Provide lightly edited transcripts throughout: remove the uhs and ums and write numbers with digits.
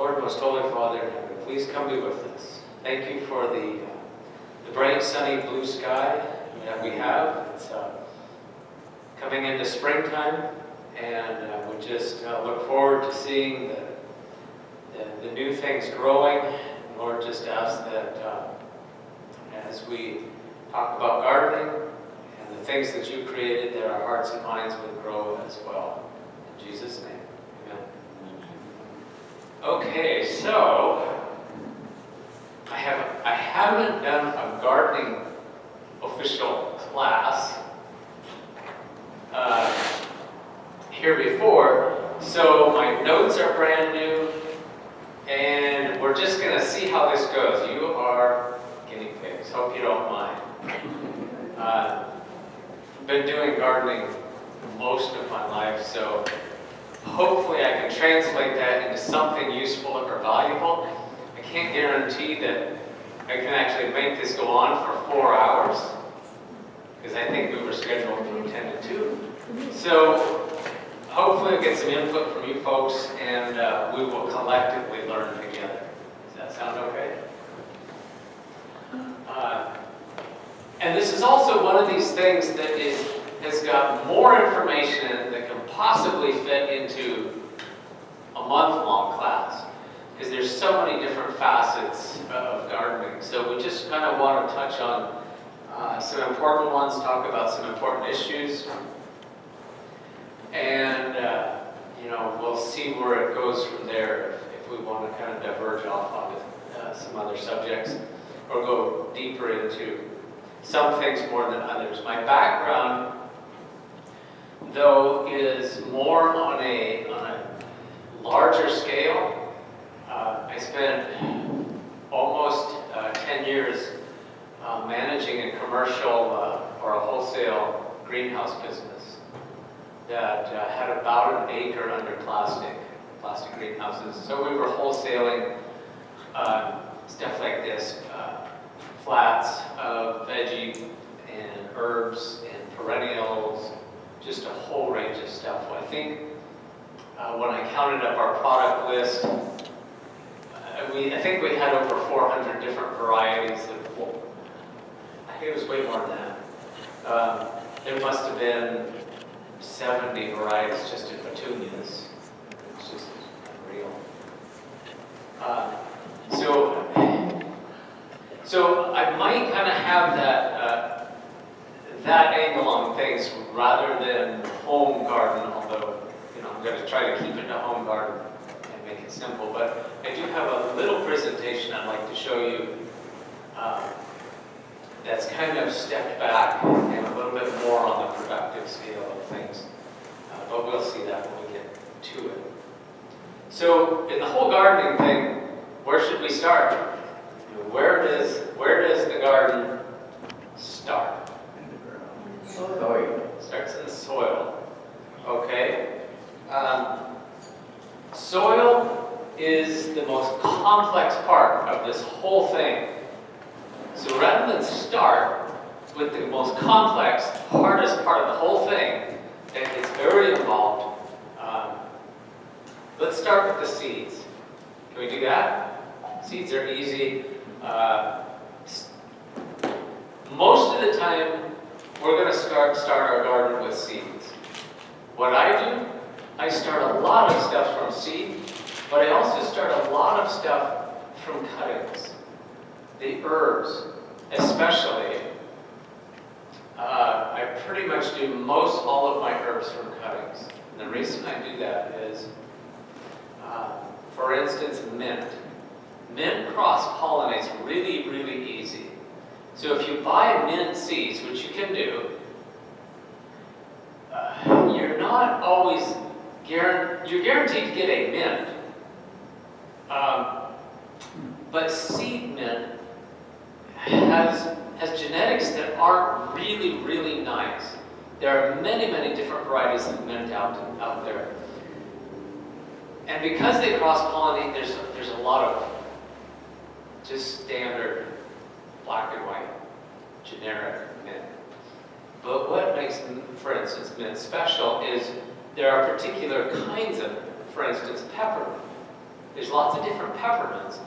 Lord, most holy Father in heaven, please come be with us. Thank you for the bright, sunny, blue sky that we have. It's coming into springtime, and we just look forward to seeing the new things growing. And Lord, just ask that as we talk about gardening and the things that you created, that our hearts and minds would grow as well. In Jesus' name, amen. Okay, so I haven't done a gardening official class here before, so my notes are brand new, and we're just going to see how this goes. You are guinea pigs. Hope you don't mind. I've been doing gardening most of my life, so hopefully I can translate that into something useful or valuable. I can't guarantee that I can actually make this go on for 4 hours, because I think we were scheduled from 10 to 2. So hopefully we'll get some input from you folks, and we will collectively learn together. Does that sound okay? And this is also one of these things that has got more information in it that can possibly fit into a month-long class, because there's so many different facets of gardening. So we just kind of want to touch on some important ones, talk about some important issues, and we'll see where it goes from there if we want to kind of diverge off onto some other subjects or go deeper into some things more than others. My background, though, is more on a larger scale. I spent almost 10 years managing a commercial or a wholesale greenhouse business that had about 1 acre under plastic greenhouses. So we were wholesaling stuff like this, flats of veggie and herbs and perennials, just a whole range of stuff. I think when I counted up our product list, I think we had over 400 different varieties of, I think it was way more than that. There must have been 70 varieties just in petunias. It's just unreal. So I might kind of have that angle on things rather than home garden, although I'm going to try to keep it to home garden and make it simple. But I do have a little presentation I'd like to show you that's kind of stepped back and a little bit more on the productive scale of things. But we'll see that when we get to it. So in the whole gardening thing, where should we start? Where does the garden start? Soil. Starts in the soil. Okay. Soil is the most complex part of this whole thing. So rather than start with the most complex, hardest part of the whole thing, that is very involved, let's start with the seeds. Can we do that? Seeds are easy. Most of the time, we're going to start our garden with seeds. What I do, I start a lot of stuff from seed, but I also start a lot of stuff from cuttings. The herbs, especially, I pretty much do most all of my herbs from cuttings. And the reason I do that is, for instance, mint. Mint cross-pollinates really, really easy. So if you buy mint seeds, which you can do, you're not always you're guaranteed to get a mint. But seed mint has genetics that aren't really, really nice. There are many, many different varieties of mint out there. And because they cross-pollinate, there's a lot of just standard black and white generic mint. But what makes, for instance, mint special is there are particular kinds of, for instance, peppermint. There's lots of different peppermints,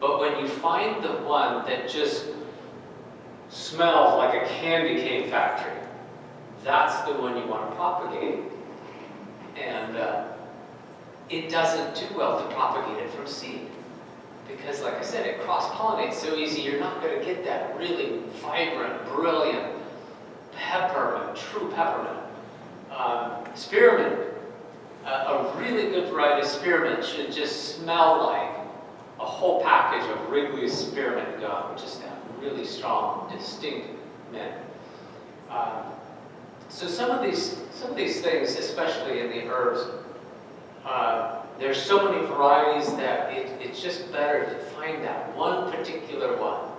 but when you find the one that just smells like a candy cane factory, that's the one you want to propagate. And it doesn't do well to propagate it from seed, because like I said, it cross-pollinates so easy. You're not going to get that really vibrant, brilliant peppermint, true peppermint. Spearmint, a really good variety of spearmint should just smell like a whole package of Wrigley's spearmint gum, which is that really strong, distinct mint. So some of these things, especially in the herbs, there's so many varieties that it's just better to find that one particular one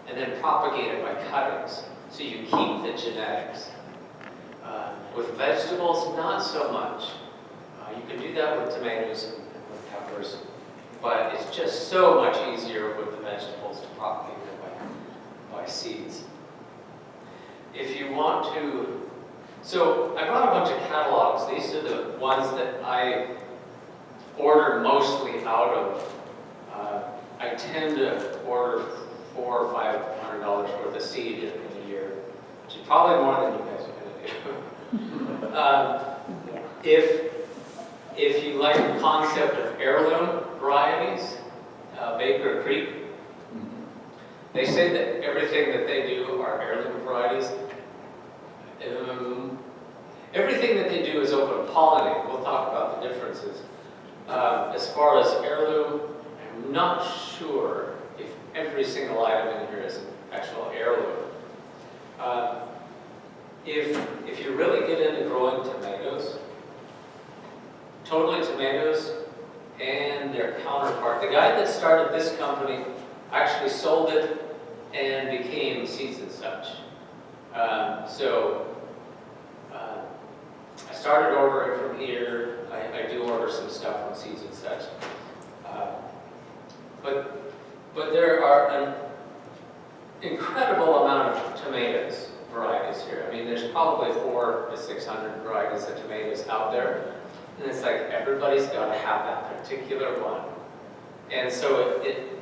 and then propagate it by cuttings, so you keep the genetics. With vegetables, not so much. You can do that with tomatoes and with peppers, but it's just so much easier with the vegetables to propagate them by seeds. If you want to, so I brought a bunch of catalogs. These are the ones that I order mostly out of. I tend to order $400 or $500 worth of seed in a year, which is probably more than you guys are going to do. If you like the concept of heirloom varieties, Baker Creek, they say that everything that they do are heirloom varieties. Everything that they do is open to pollinate. We'll talk about the differences. As far as heirloom, I'm not sure if every single item in here is an actual heirloom. If you really get into growing tomatoes, totally tomatoes and their counterpart, the guy that started this company actually sold it and became Seeds and Such. I started ordering from here. I do order some stuff from Seeds and Such. But there are an incredible amount of tomatoes varieties here. I mean, there's probably 400 to 600 varieties of tomatoes out there. And it's like everybody's got to have that particular one. And so it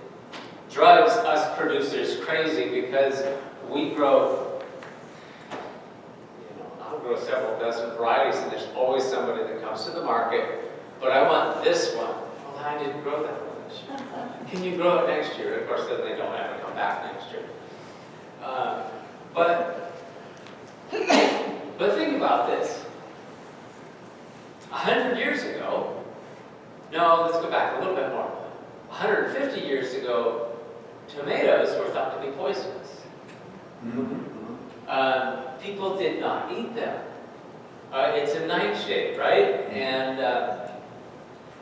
drives us producers crazy, because we grow, I'll grow several dozen varieties, and there's always somebody that comes to the market, but I want this one. Well, I didn't grow that one this year. Can you grow it next year? Of course, then they don't ever come back next year. But think about this. 100 years ago, no, let's go back a little bit more. 150 years ago, tomatoes were thought to be poisonous. People did not eat them. It's a nightshade, right? And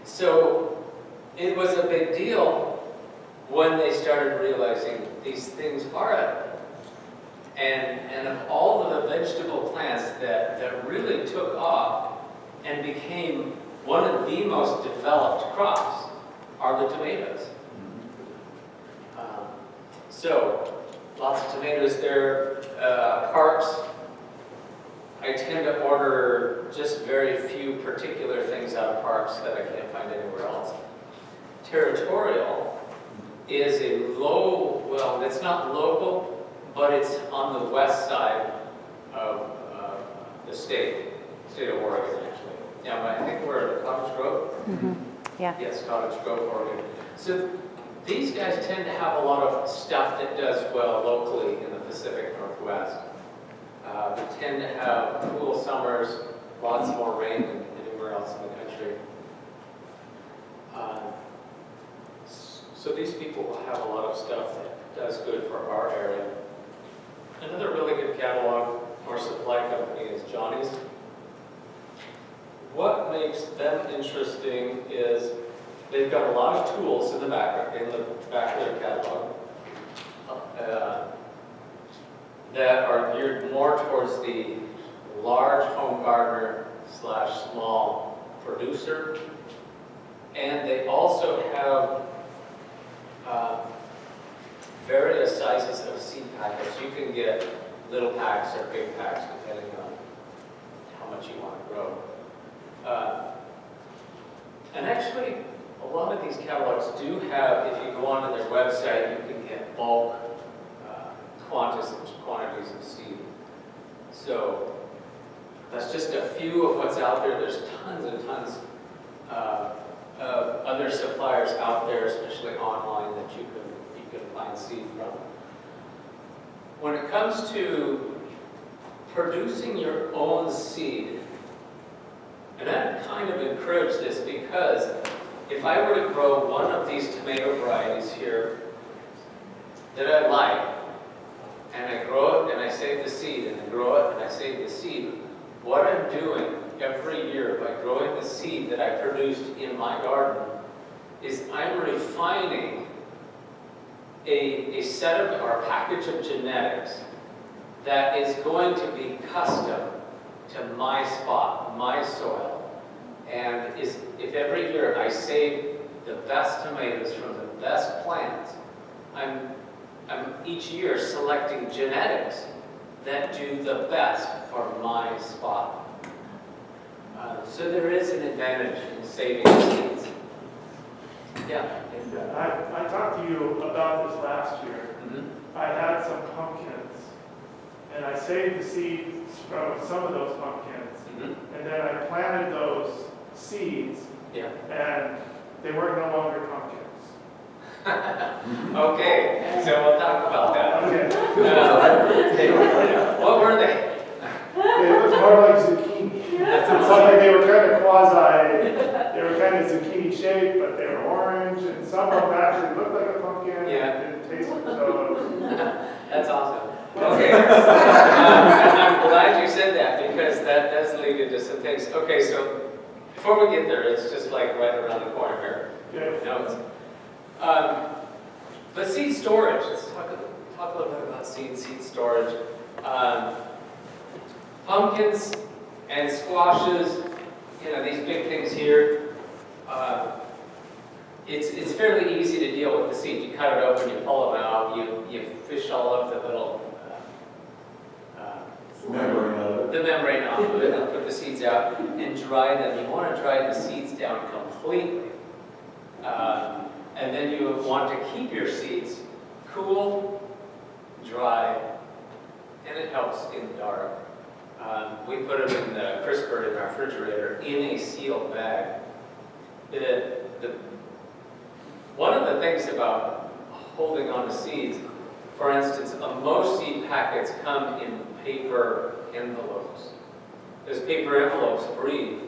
so it was a big deal when they started realizing these things are edible. And of all of the vegetable plants that really took off and became one of the most developed crops are the tomatoes. So lots of tomatoes there. Parks, I tend to order just very few particular things out of parks that I can't find anywhere else. Territorial is a well, it's not local, but it's on the west side of the state of Oregon, actually. Yeah, I think we're at Cottage Grove. Yeah. Yes, Cottage Grove, Oregon. So these guys tend to have a lot of stuff that does well locally in the Pacific Northwest. We tend to have cool summers, lots more rain than anywhere else in the country. So these people will have a lot of stuff that does good for our area. Another really good catalog or supply company is Johnny's. What makes them interesting is they've got a lot of tools in the back of their catalog that are geared more towards the large home gardener / small producer. And they also have various sizes of seed packets. You can get little packs or big packs depending on how much you want to grow. And actually, a lot of these catalogs do have, if you go onto their website, you can get bulk quantities of seed. So that's just a few of what's out there. There's tons and tons of other suppliers out there, especially online, that you can find seed from. When it comes to producing your own seed, and I kind of encourage this because if I were to grow one of these tomato varieties here that I like, and I grow it and I save the seed, and I grow it and I save the seed, what I'm doing every year by growing the seed that I produced in my garden is I'm refining a set of, or a package of genetics that is going to be custom to my spot, my soil. And if every year I save the best tomatoes from the best plants, I'm each year selecting genetics that do the best for my spot. So there is an advantage in saving seeds. Yeah. And I talked to you about this last year. Mm-hmm. I had some pumpkins, and I saved the seeds from some of those pumpkins, Mm-hmm. and then I planted those seeds, Yeah. and they were no longer pumpkins. Okay, so we'll talk about that. Okay. What were they? They looked more like zucchini. It's like they were kind of they were kind of zucchini shaped, but they were orange, and some of them actually looked like a pumpkin. Yeah. And didn't taste so. That's awesome. Okay. And I'm glad you said that because that does lead into some things. Okay, so before we get there, it's just like right around the corner here. Yeah. Notes. But seed storage. Let's talk a little bit about seed storage. Pumpkins and squashes, these big things here. It's fairly easy to deal with the seed. You cut it open, you pull them out, you fish all of the little membrane out of it. the membrane off of it and put the seeds out and dry them. You want to dry the seeds down completely. And then you want to keep your seeds cool, dry, and it helps in the dark. We put them in the crisper in our refrigerator in a sealed bag. One of the things about holding on to seeds, for instance, most seed packets come in paper envelopes. Those paper envelopes breathe.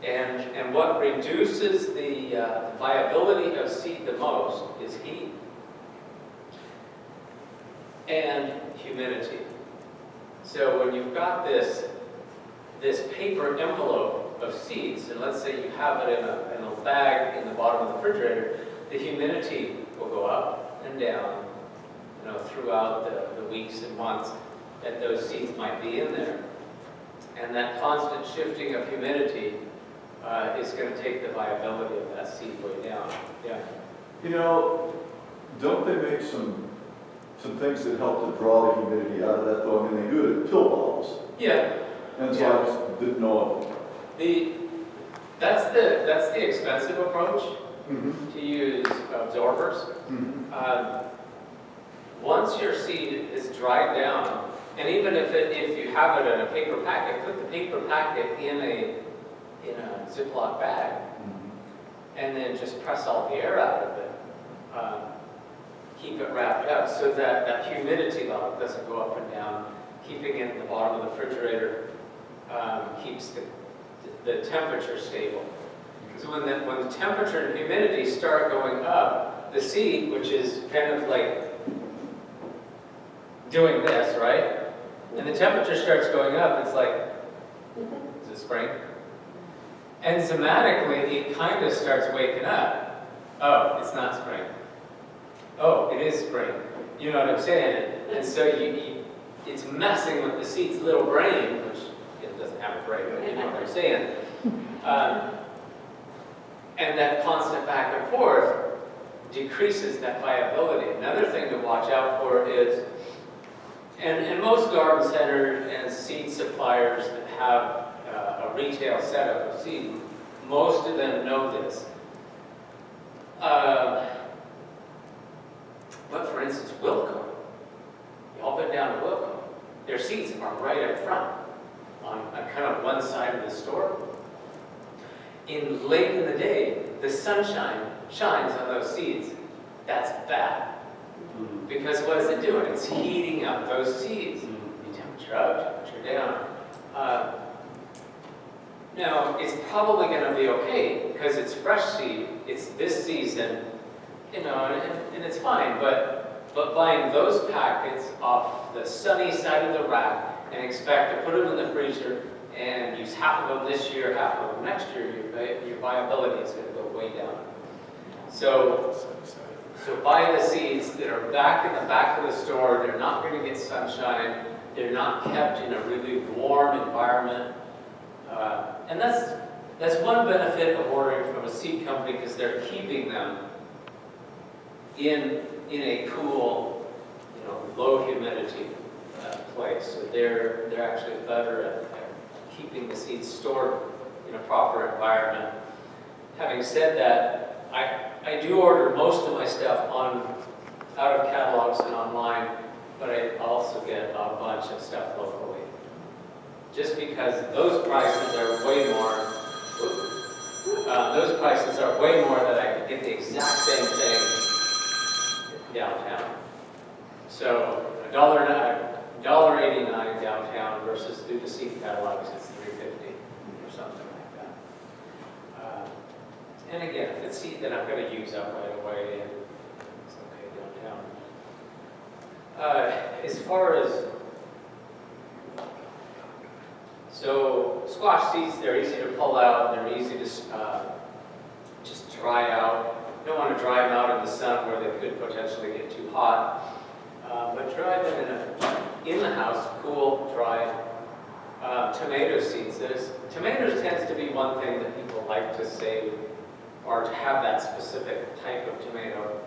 And what reduces the viability of seed the most is heat and humidity. So when you've got this paper envelope of seeds, and let's say you have it in a bag in the bottom of the refrigerator, the humidity will go up and down, throughout the weeks and months that those seeds might be in there. And that constant shifting of humidity is going to take the viability of that seed way down. Yeah. Don't they make some things that help to draw the humidity out of that though? I mean, they do it in pill bottles. Yeah. And so Yeah. I just didn't know. That's the expensive approach Mm-hmm. to use absorbers. Mm-hmm. Once your seed is dried down, and even if you have it in a paper packet, put the paper packet in a Ziploc bag, Mm-hmm. and then just press all the air out of it. Keep it wrapped up so that humidity level doesn't go up and down. Keeping it in the bottom of the refrigerator keeps the temperature stable. So when the temperature and humidity start going up, the seed, which is kind of like doing this, right? And the temperature starts going up, it's like, is it spring? Enzymatically, it kind of starts waking up. Oh, it's not spring. Oh, it is spring. You know what I'm saying? And so it's messing with the seed's little brain, which it doesn't have a brain, but you know what I'm saying. And that constant back and forth decreases that viability. Another thing to watch out for is, and most garden centers and seed suppliers that have a retail setup of seed, most of them know this. But for instance, Wilco, you all been down to Wilco. Their seats are right up front on kind of one side of the store. Late in the day, the sunshine shines on those seats. That's bad. Because what is it doing? It's heating up those seats. You temperature up, temperature down. Now, it's probably going to be okay because it's fresh seed. It's this season, and it's fine. But buying those packets off the sunny side of the rack and expect to put them in the freezer and use half of them this year, half of them next year, your viability is going to go way down. So buy the seeds that are back in the back of the store. They're not going to get sunshine. They're not kept in a really warm environment. And that's one benefit of ordering from a seed company, because they're keeping them in a cool, low humidity place. So they're actually better at keeping the seeds stored in a proper environment. Having said that, I do order most of my stuff out of catalogs and online, but I also get a bunch of stuff locally. Just because those prices are way more. Those prices are way more that I could get the exact same thing downtown. So $1.89 downtown versus through the seed catalogs, it's $3.50 or something like that. And again, if it's seed that I'm going to use up right away, it's okay downtown. As far as squash seeds, they're easy to pull out, they're easy to just dry out. You don't want to dry them out in the sun where they could potentially get too hot. But dry them in the house, cool, dry. Tomato seeds. Tomatoes tends to be one thing that people like to save, or to have that specific type of tomato.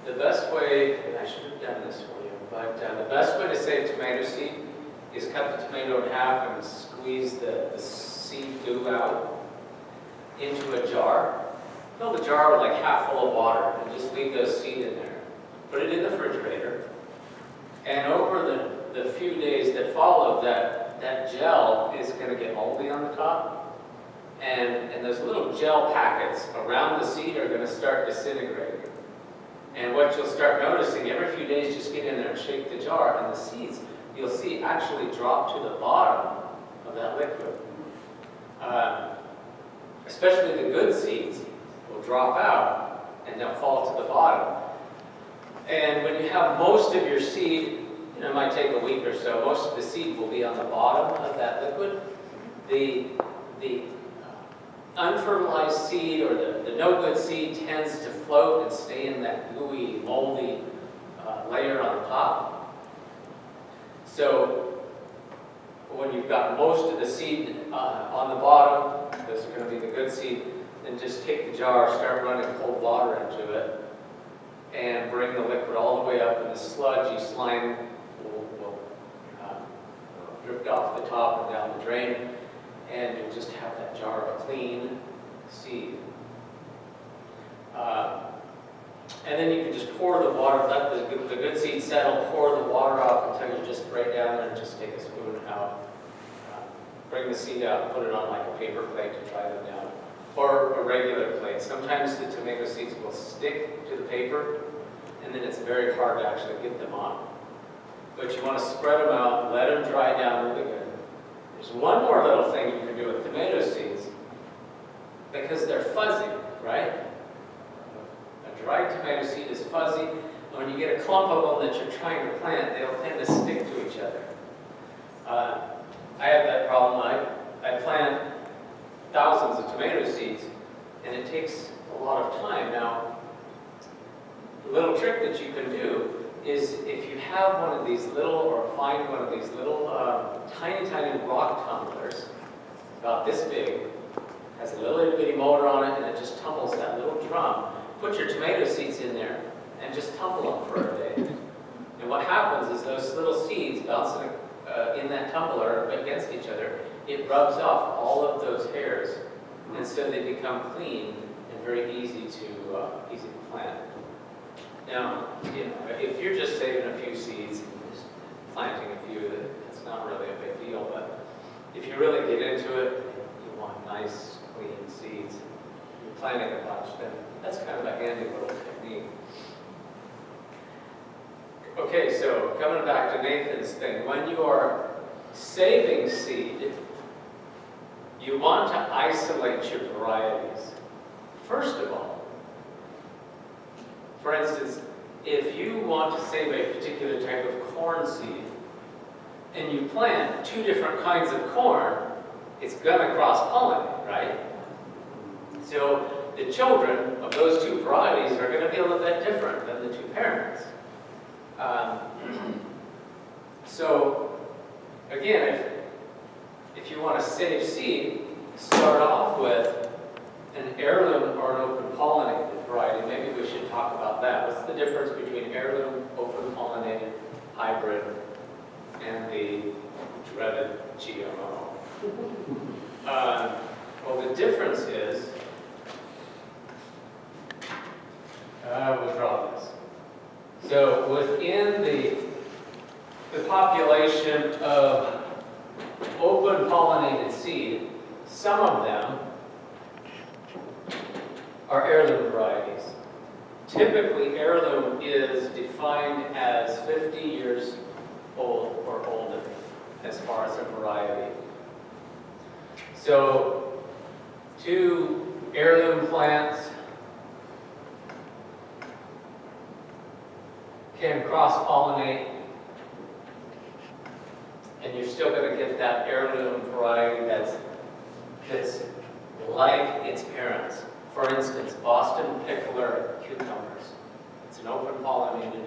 The best way, and I should have done this for you, but the best way to save tomato seed is cut the tomato in half and squeeze the seed goo out into a jar. Fill the jar with like half full of water and just leave those seed in there. Put it in the refrigerator. And over the few days that follow, that gel is going to get moldy on the top. And those little gel packets around the seed are going to start disintegrating. And what you'll start noticing, every few days, just get in there and shake the jar, and the seeds, you'll see, actually drop to the bottom of that liquid. Especially the good seeds will drop out, and they'll fall to the bottom. And when you have most of your seed, it might take a week or so, most of the seed will be on the bottom of that liquid. The unfertilized seed, or the no-good seed, tends to float and stay in that gooey, moldy layer on top. So when you've got most of the seed on the bottom, those are going to be the good seed, then just take the jar, start running cold water into it, and bring the liquid all the way up, and the sludgy slime will drift off the top and down the drain, and you'll just have that jar of clean seed. And then you can just pour the water, let the good seed settle, pour the water off until you're just right down there, and just take a spoon out. Bring the seed out, put it on like a paper plate to dry them down, or a regular plate. Sometimes the tomato seeds will stick to the paper, and then it's very hard to actually get them on. But you want to spread them out, let them dry down really good. There's one more little thing you can do with tomato seeds, because they're fuzzy, right? A dried tomato seed is fuzzy. When you get a clump of them that you're trying to plant, they'll tend to stick to each other. I have that problem. I plant thousands of tomato seeds, and it takes a lot of time. Now, the little trick that you can do is, if you have one of these little, or find one of these little tiny rock tumblers, about this big, has a little itty bitty motor on it, and it just tumbles that little drum. Put your tomato seeds in there and just tumble them for a day. And what happens is those little seeds bouncing in that tumbler against each other, it rubs off all of those hairs, and so they become clean, and very easy to plant. Now, if you're just saving a few seeds and just planting a few, it's not really a big deal. But if you really get into it, you want nice, clean seeds. You're planting a bunch, then that's kind of a handy little technique. Okay, so coming back to Nathan's thing, when you are saving seed, you want to isolate your varieties. First of all, for instance, if you want to save a particular type of corn seed, and you plant two different kinds of corn, it's going to cross-pollinate, right? So the children of those two varieties are going to be a little bit different than the two parents. So again, if you want to save seed, start off with an heirloom or an open pollinated variety. Maybe we should talk about that. What's the difference between heirloom, open pollinated, hybrid, and the dreaded GMO? Well, the difference is, we'll draw this. So within the population of open pollinated seed, some of them are heirloom varieties. Typically, heirloom is defined as 50 years old or older as far as a variety. So, two heirloom plants can cross-pollinate, and you're still going to get that heirloom variety that's like its parents. For instance, Boston pickler cucumbers. It's an open pollinated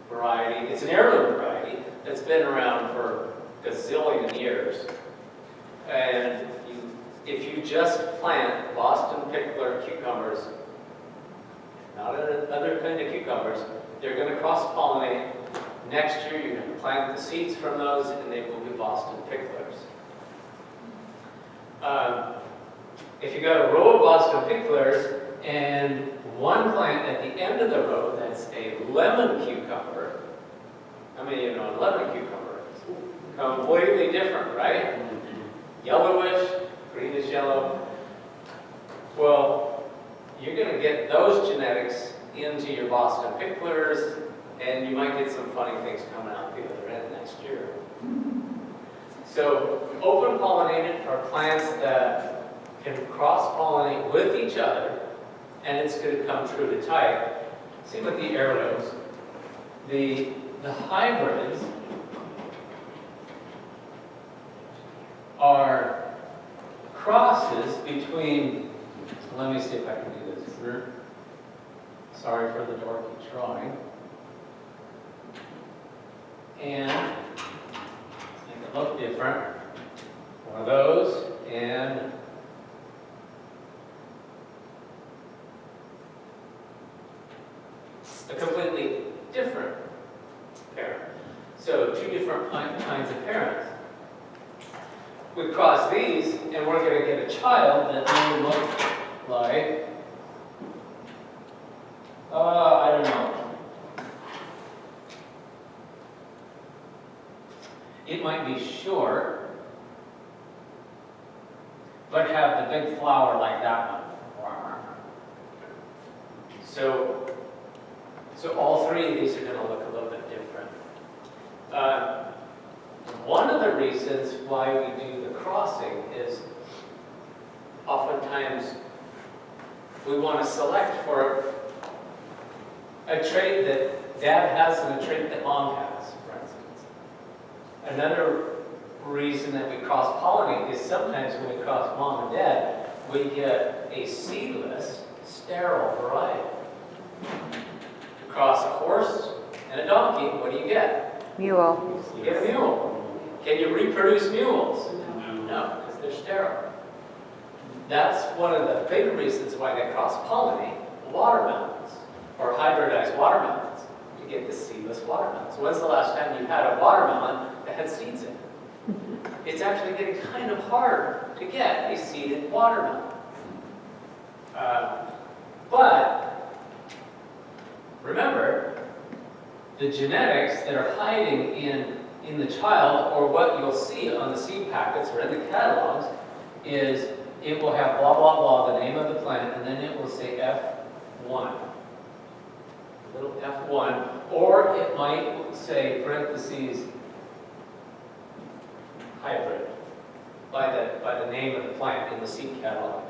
variety. It's an heirloom variety that's been around for a gazillion years. And if you just plant Boston pickler cucumbers, not other kind of cucumbers, they're going to cross-pollinate. Next year, you're going to plant the seeds from those, and they will be Boston picklers. If you got a row of Boston picklers and one plant at the end of the row that's a lemon cucumber, I mean, you know, a lemon cucumber is completely different, right? Yellowish, greenish yellow. Well, you're going to get those genetics into your Boston picklers, and you might get some funny things coming out the other end next year. So, open pollinated are plants that can cross-pollinate with each other, and it's going to come true to type. Same with the heirlooms. The hybrids are crosses between, let me see if I can do this. Sorry for the dorky drawing. And make it look different. One of those, and a completely different parent. So two different kinds of parents. We cross these, and we're going to get a child that may look like, I don't know. It might be short, but have the big flower like that one. So all three of these are going to look a little bit different. One of the reasons why we do the crossing is oftentimes we want to select for a trait that Dad has and a trait that Mom has, for instance. Another reason that we cross-pollinate is sometimes when we cross Mom and Dad, we get a seedless, sterile variety. You cross a horse and a donkey, what do you get? Mule. You get a mule. Can you reproduce mules? No, because they're sterile. That's one of the big reasons why they cross-pollinate watermelons or hybridized watermelons to get the seedless watermelons. When's the last time you had a watermelon that had seeds in it? It's actually getting kind of hard to get a seeded watermelon. But remember, the genetics that are hiding in the child, or what you'll see on the seed packets or in the catalogs, is it will have blah, blah, blah, the name of the plant, and then it will say F1. Little F1, or it might say parentheses hybrid by the name of the plant in the seed catalog.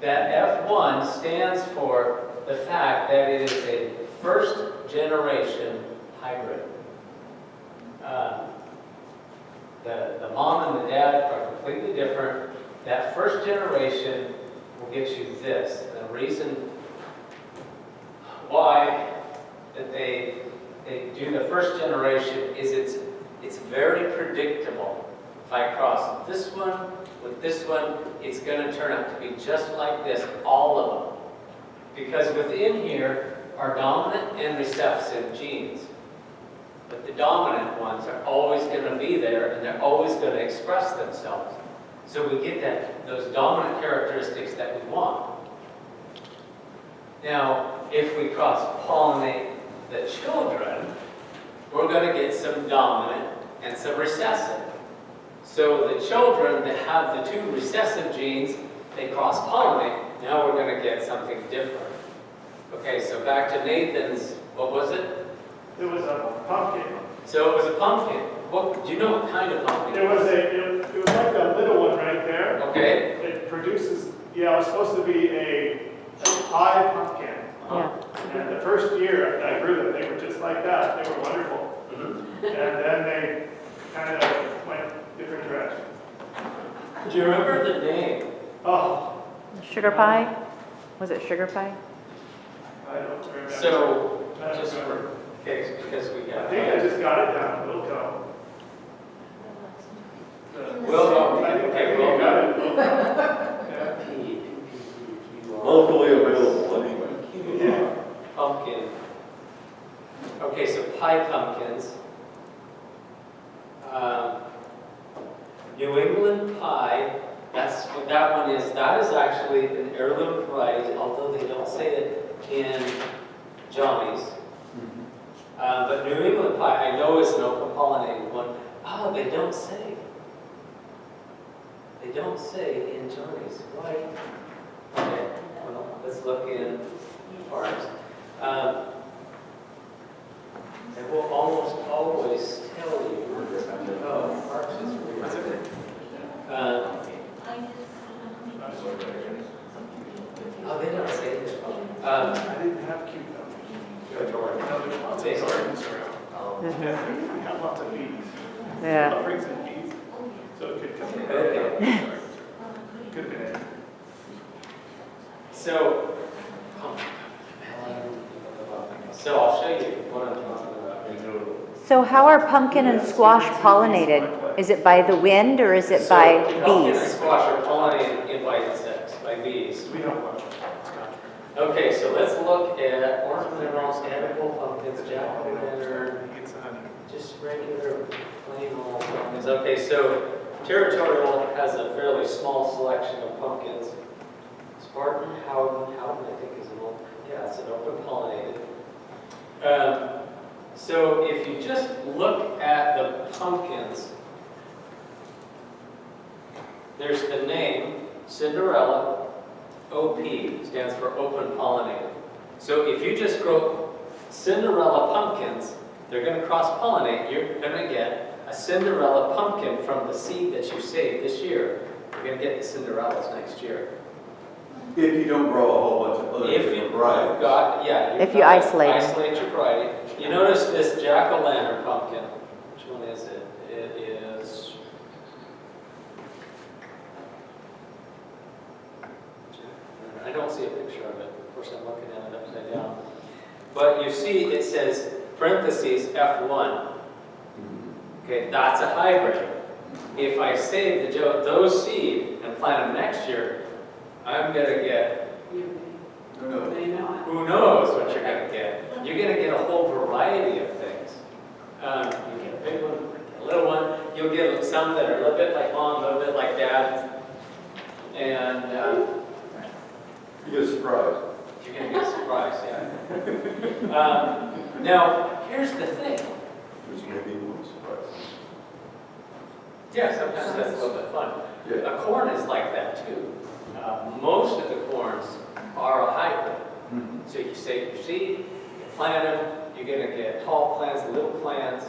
That F1 stands for the fact that it is a first generation hybrid. The mom and the dad are completely different. That first generation will get you this. The reason why that they do the first generation is it's very predictable. If I cross this one with this one, it's going to turn out to be just like this, all of them. Because within here are dominant and recessive genes. But the dominant ones are always going to be there, and they're always going to express themselves. So we get those dominant characteristics that we want. Now, if we cross-pollinate the children, we're going to get some dominant and some recessive. So the children that have the two recessive genes, they cross-pollinate. Now we're going to get something different. Okay, so back to Nathan's, what was it? It was a pumpkin. So it was a pumpkin. What, do you know what kind of pumpkin? It was like a little one right there. Okay. It produces, it was supposed to be a pie pumpkin. And the first year I grew them, they were just like that. They were wonderful. Mm-hmm. And then they kind of went different directions. Do you remember the name? Oh, Sugar pie? Was it sugar pie? I don't remember. So, I don't just remember. okay, because we I got. think I just got it down. We'll go. Okay, we'll got it. Locally available anyway. Yeah. Pumpkin. Okay, so pie pumpkins. New England pie, that's what that one is. That is actually an heirloom variety, although they don't say it in Johnny's. But New England pie, I know is an open pollinated one. Oh, they don't say. They don't say in Johnny's. Why? Okay, well, let's look in Parks. They will almost always tell you. Oh, Parks is weird. Oh, they don't say it. I didn't have cucumbers. No, there's lots of gardens around. We have lots of bees. Yeah. That brings in bees. So it could come in. Okay. Could have been it. So I'll show you what I'm talking about. So how are pumpkin and squash pollinated? Is it by the wind or is it by Pumpkin and bees? squash are pollinated in by insects, by bees. We don't want it. Okay, so let's look at ornamental, edible pumpkins, jack-o'-lantern, just regular plain old pumpkins. Okay, so territorial has a fairly small selection of pumpkins. Spartan, Howden I think is an old, yeah, it's an open pollinated. So if you just look at the pumpkins, there's the name, Cinderella, OP, stands for open pollinated. So if you just grow Cinderella pumpkins, they're going to cross-pollinate. You're going to get a Cinderella pumpkin from the seed that you saved this year. You're going to get the Cinderellas next year. If you don't grow a whole bunch of other If different you've varieties. got, yeah. If you isolate them. Isolate your variety. You notice this jack-o'-lantern pumpkin. Which one is it? It is... I don't see a picture of it. Of course, I'm looking at it upside down. But you see, it says, parentheses, F1. Okay, that's a hybrid. If I save those seed and plant them next year, I'm going to get, who knows what you're going to get. You're going to get a whole variety of things. You get a big one, a little one. You'll get some that are a little bit like mom, a little bit like dad. And You get surprised. you You're going to get surprised, yeah. Now, here's the thing. There's maybe one surprise. Yeah, sometimes that's a little bit fun. Yeah. A corn is like that too. Most of the corns are a hybrid. So you save your seed, you plant them, you're going to get tall plants, little plants.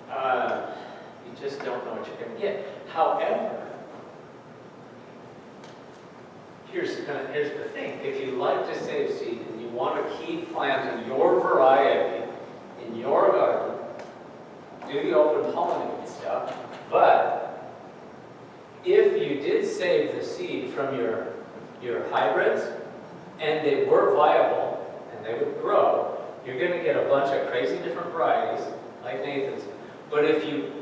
You just don't know what you're going to get. However, here's the thing. If you like to save seed and you want to keep planting your variety in your garden, do the open pollinated stuff. But if you did save the seed from your hybrids and they were viable and they would grow, you're going to get a bunch of crazy different varieties like Nathan's. But if you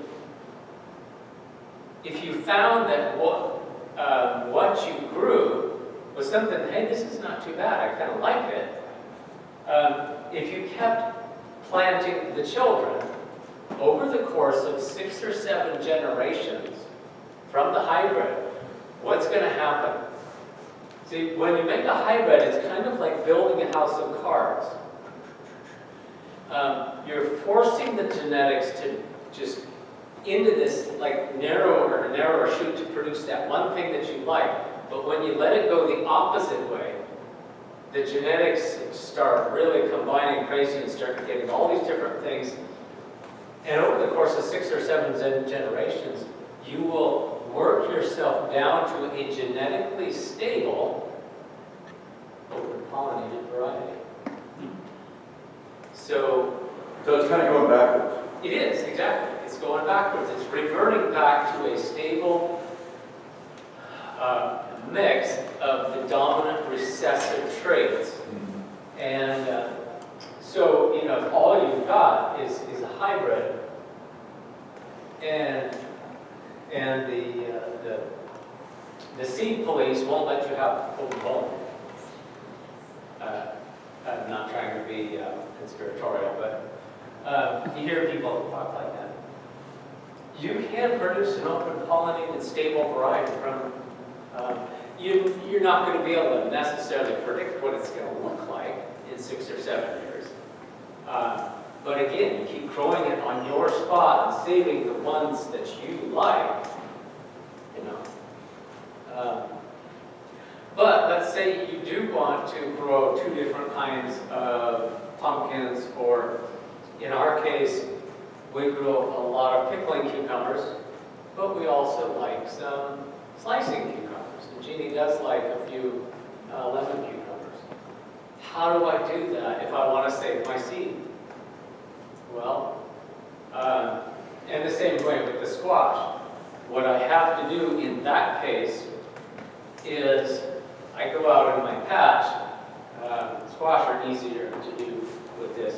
found that what you grew was something, hey, this is not too bad, I kind of like it. If you kept planting the children over the course of 6 or 7 generations from the hybrid, what's going to happen? See, when you make a hybrid, it's kind of like building a house of cards. You're forcing the genetics to just into this like narrower chute to produce that one thing that you like. But when you let it go the opposite way, the genetics start really combining crazy and start getting all these different things. And over the course of 6 or 7 generations, you will work yourself down to a genetically stable, open-pollinated variety. So So it's kind of going backwards. it is, exactly. It's going backwards. It's reverting back to a stable mix of the dominant recessive traits. And so, you know, if all you've got is a hybrid, and the seed police won't let you have open pollen. I'm not trying to be conspiratorial, but you hear people talk like that. You can produce an open pollinated stable variety from, you're not going to be able to necessarily predict what it's going to look like in 6 or 7 years. But again, you keep growing it on your spot and saving the ones that you like, you know. But let's say you do want to grow 2 different kinds of pumpkins, or in our case, we grow a lot of pickling cucumbers, but we also like some slicing cucumbers. And Jeannie does like a few lemon cucumbers. How do I do that if I want to save my seed? Well, and the same way with the squash. What I have to do in that case is I go out in my patch. Squash are easier to do with this.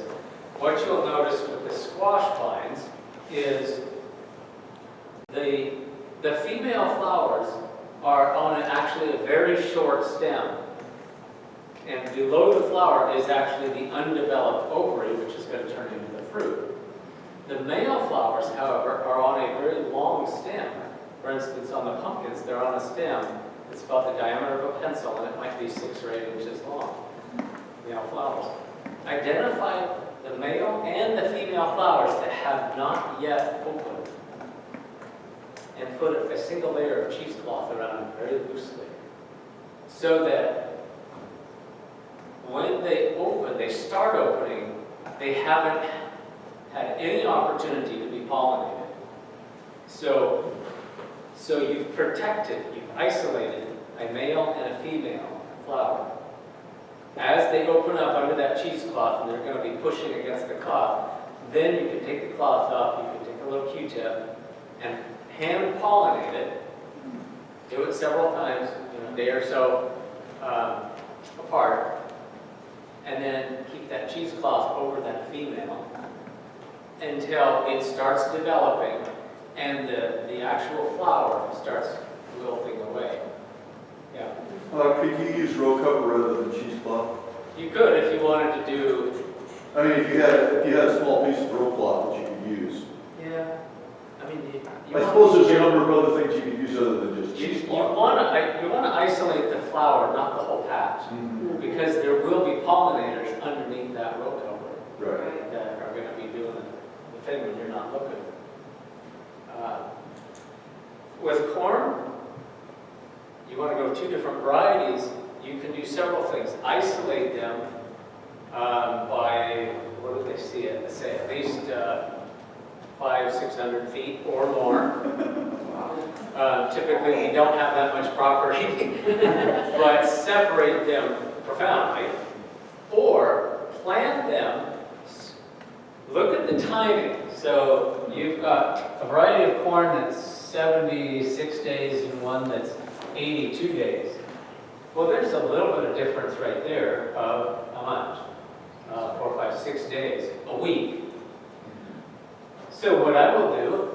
What you'll notice with the squash vines is the female flowers are on actually a very short stem. And below the flower is actually the undeveloped ovary, which is going to turn into the fruit. The male flowers, however, are on a very long stem. For instance, on the pumpkins, they're on a stem that's about the diameter of a pencil, and it might be 6 or 8 inches long. Male flowers. Identify the male and the female flowers that have not yet opened, and put a single layer of cheesecloth around them very loosely, so that when they open, they start opening, they haven't had any opportunity to be pollinated. So you've protected, you've isolated a male and a female flower. As they open up under that cheesecloth and they're going to be pushing against the cloth, then you can take the cloth off, you can take a little Q-tip and hand pollinate it. Do it several times, a day or so apart, and then keep that cheesecloth over that female until it starts developing and the actual flower starts wilting away. Yeah. Could you use row cover rather than cheesecloth? You could if you wanted to do. I mean, if you had a small piece of row cloth that you could use. Yeah. I mean, I suppose there's a number of other things you can use other than just You cheese want to isolate the flower, not the whole patch, Mhm. because there will be pollinators underneath that row cover Right. that are going to be doing the thing when you're not looking. With corn, you want to go 2 different varieties. You can do several things. Isolate them by, what do they say at least 500-600 feet or more. Typically, we don't have that much property, but separate them profoundly, or plant them. Look at the timing. So you've got a variety of corn that's 76 days and one that's 82 days. Well, there's a little bit of difference right there of how much? 4, 5, 6 days, a week. So what I will do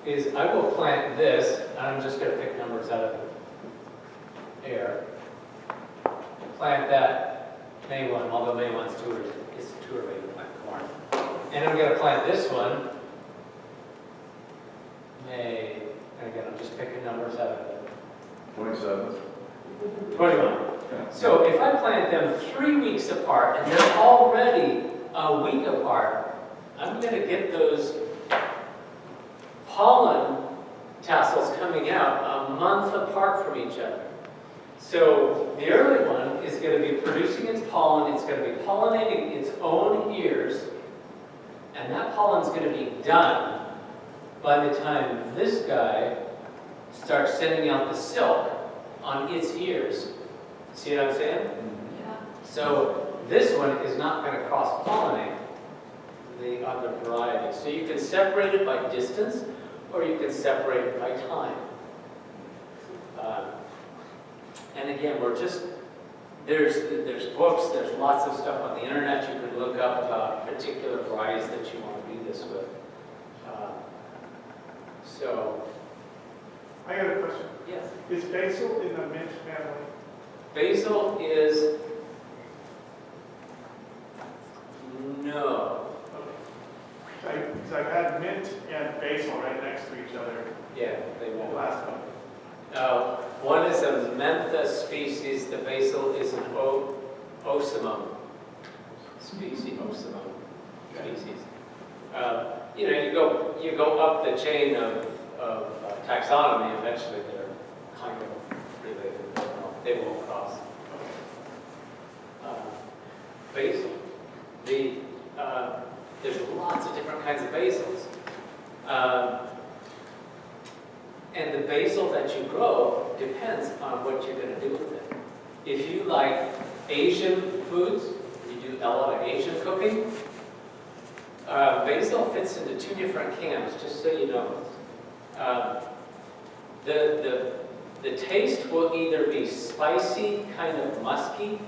is I will plant this, and I'm just going to pick numbers out of the air. Plant that May 1, although May 1's too early to plant corn. And I'm going to plant this one May, and again, I'm just picking numbers out of it. 27th. 21. So if I plant them 3 weeks apart, and they're already a week apart, I'm going to get those pollen tassels coming out a month apart from each other. So the early one is going to be producing its pollen, it's going to be pollinating its own ears, and that pollen's going to be done by the time this guy starts sending out the silk on its ears. See what I'm saying? Yeah. So this one is not going to cross-pollinate the other variety. So you can separate it by distance, or you can separate it by time. And again, there's books, there's lots of stuff on the internet you can look up about particular varieties that you want to do this with. So, I got a question. yes. Is basil in the mint family? Basil is, no. Because I've had mint and basil right next to each other Yeah, they the won't. last one. One is a mentha species, the basil is an ocimum species, species. You go up the chain of taxonomy, eventually they're kind of related, but they won't cross. Basil, there's lots of different kinds of basils. And the basil that you grow depends on what you're going to do with it. If you like Asian foods, you do a lot of Asian cooking, basil fits into 2 different camps, just so you know. The taste will either be spicy, kind of musky,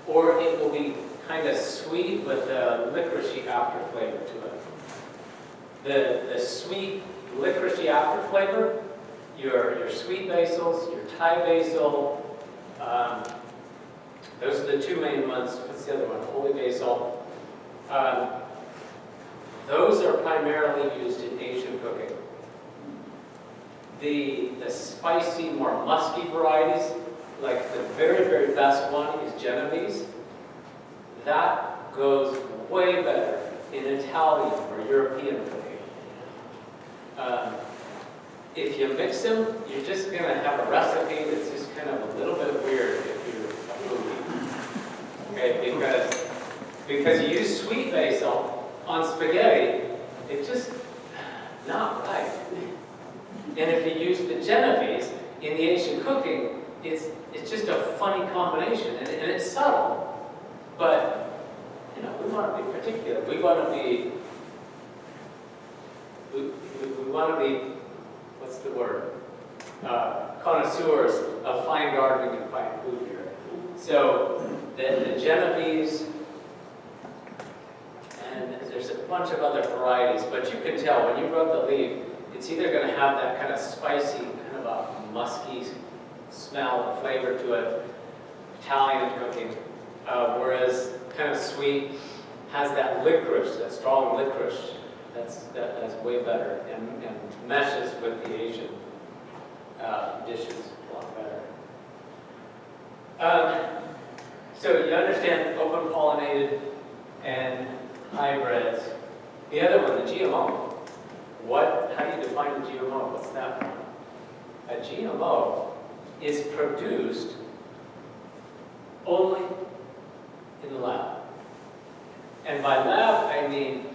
or it will be kind of sweet with a licoricey after flavor to it. The sweet licoricey after flavor, your sweet basils, your Thai basil, those are the 2 main ones. What's the other one? Holy basil. Those are primarily used in Asian cooking. The spicy, more musky varieties, like the very, very best one is Genovese. That goes way better in Italian or European cooking. If you mix them, you're just going to have a recipe that's just kind of a little bit weird if you're a foodie. Okay, because you use sweet basil on spaghetti, it's just not right. And if you use the Genovese in the Asian cooking, it's just a funny combination, and it's subtle. But we want to be particular. We want to be. We want to be. What's the word? Connoisseurs of fine gardening and fine food here. So the Genovese, and there's a bunch of other varieties, but you can tell when you rub the leaf, it's either going to have that kind of spicy, kind of a musky smell and flavor to it, Italian cooking, whereas kind of sweet has that licorice, that strong licorice That's way better and meshes with the Asian dishes a lot better. So you understand open pollinated and hybrids. The other one, the GMO. How do you define a GMO? What's that one? A GMO is produced only in the lab. And by lab, I mean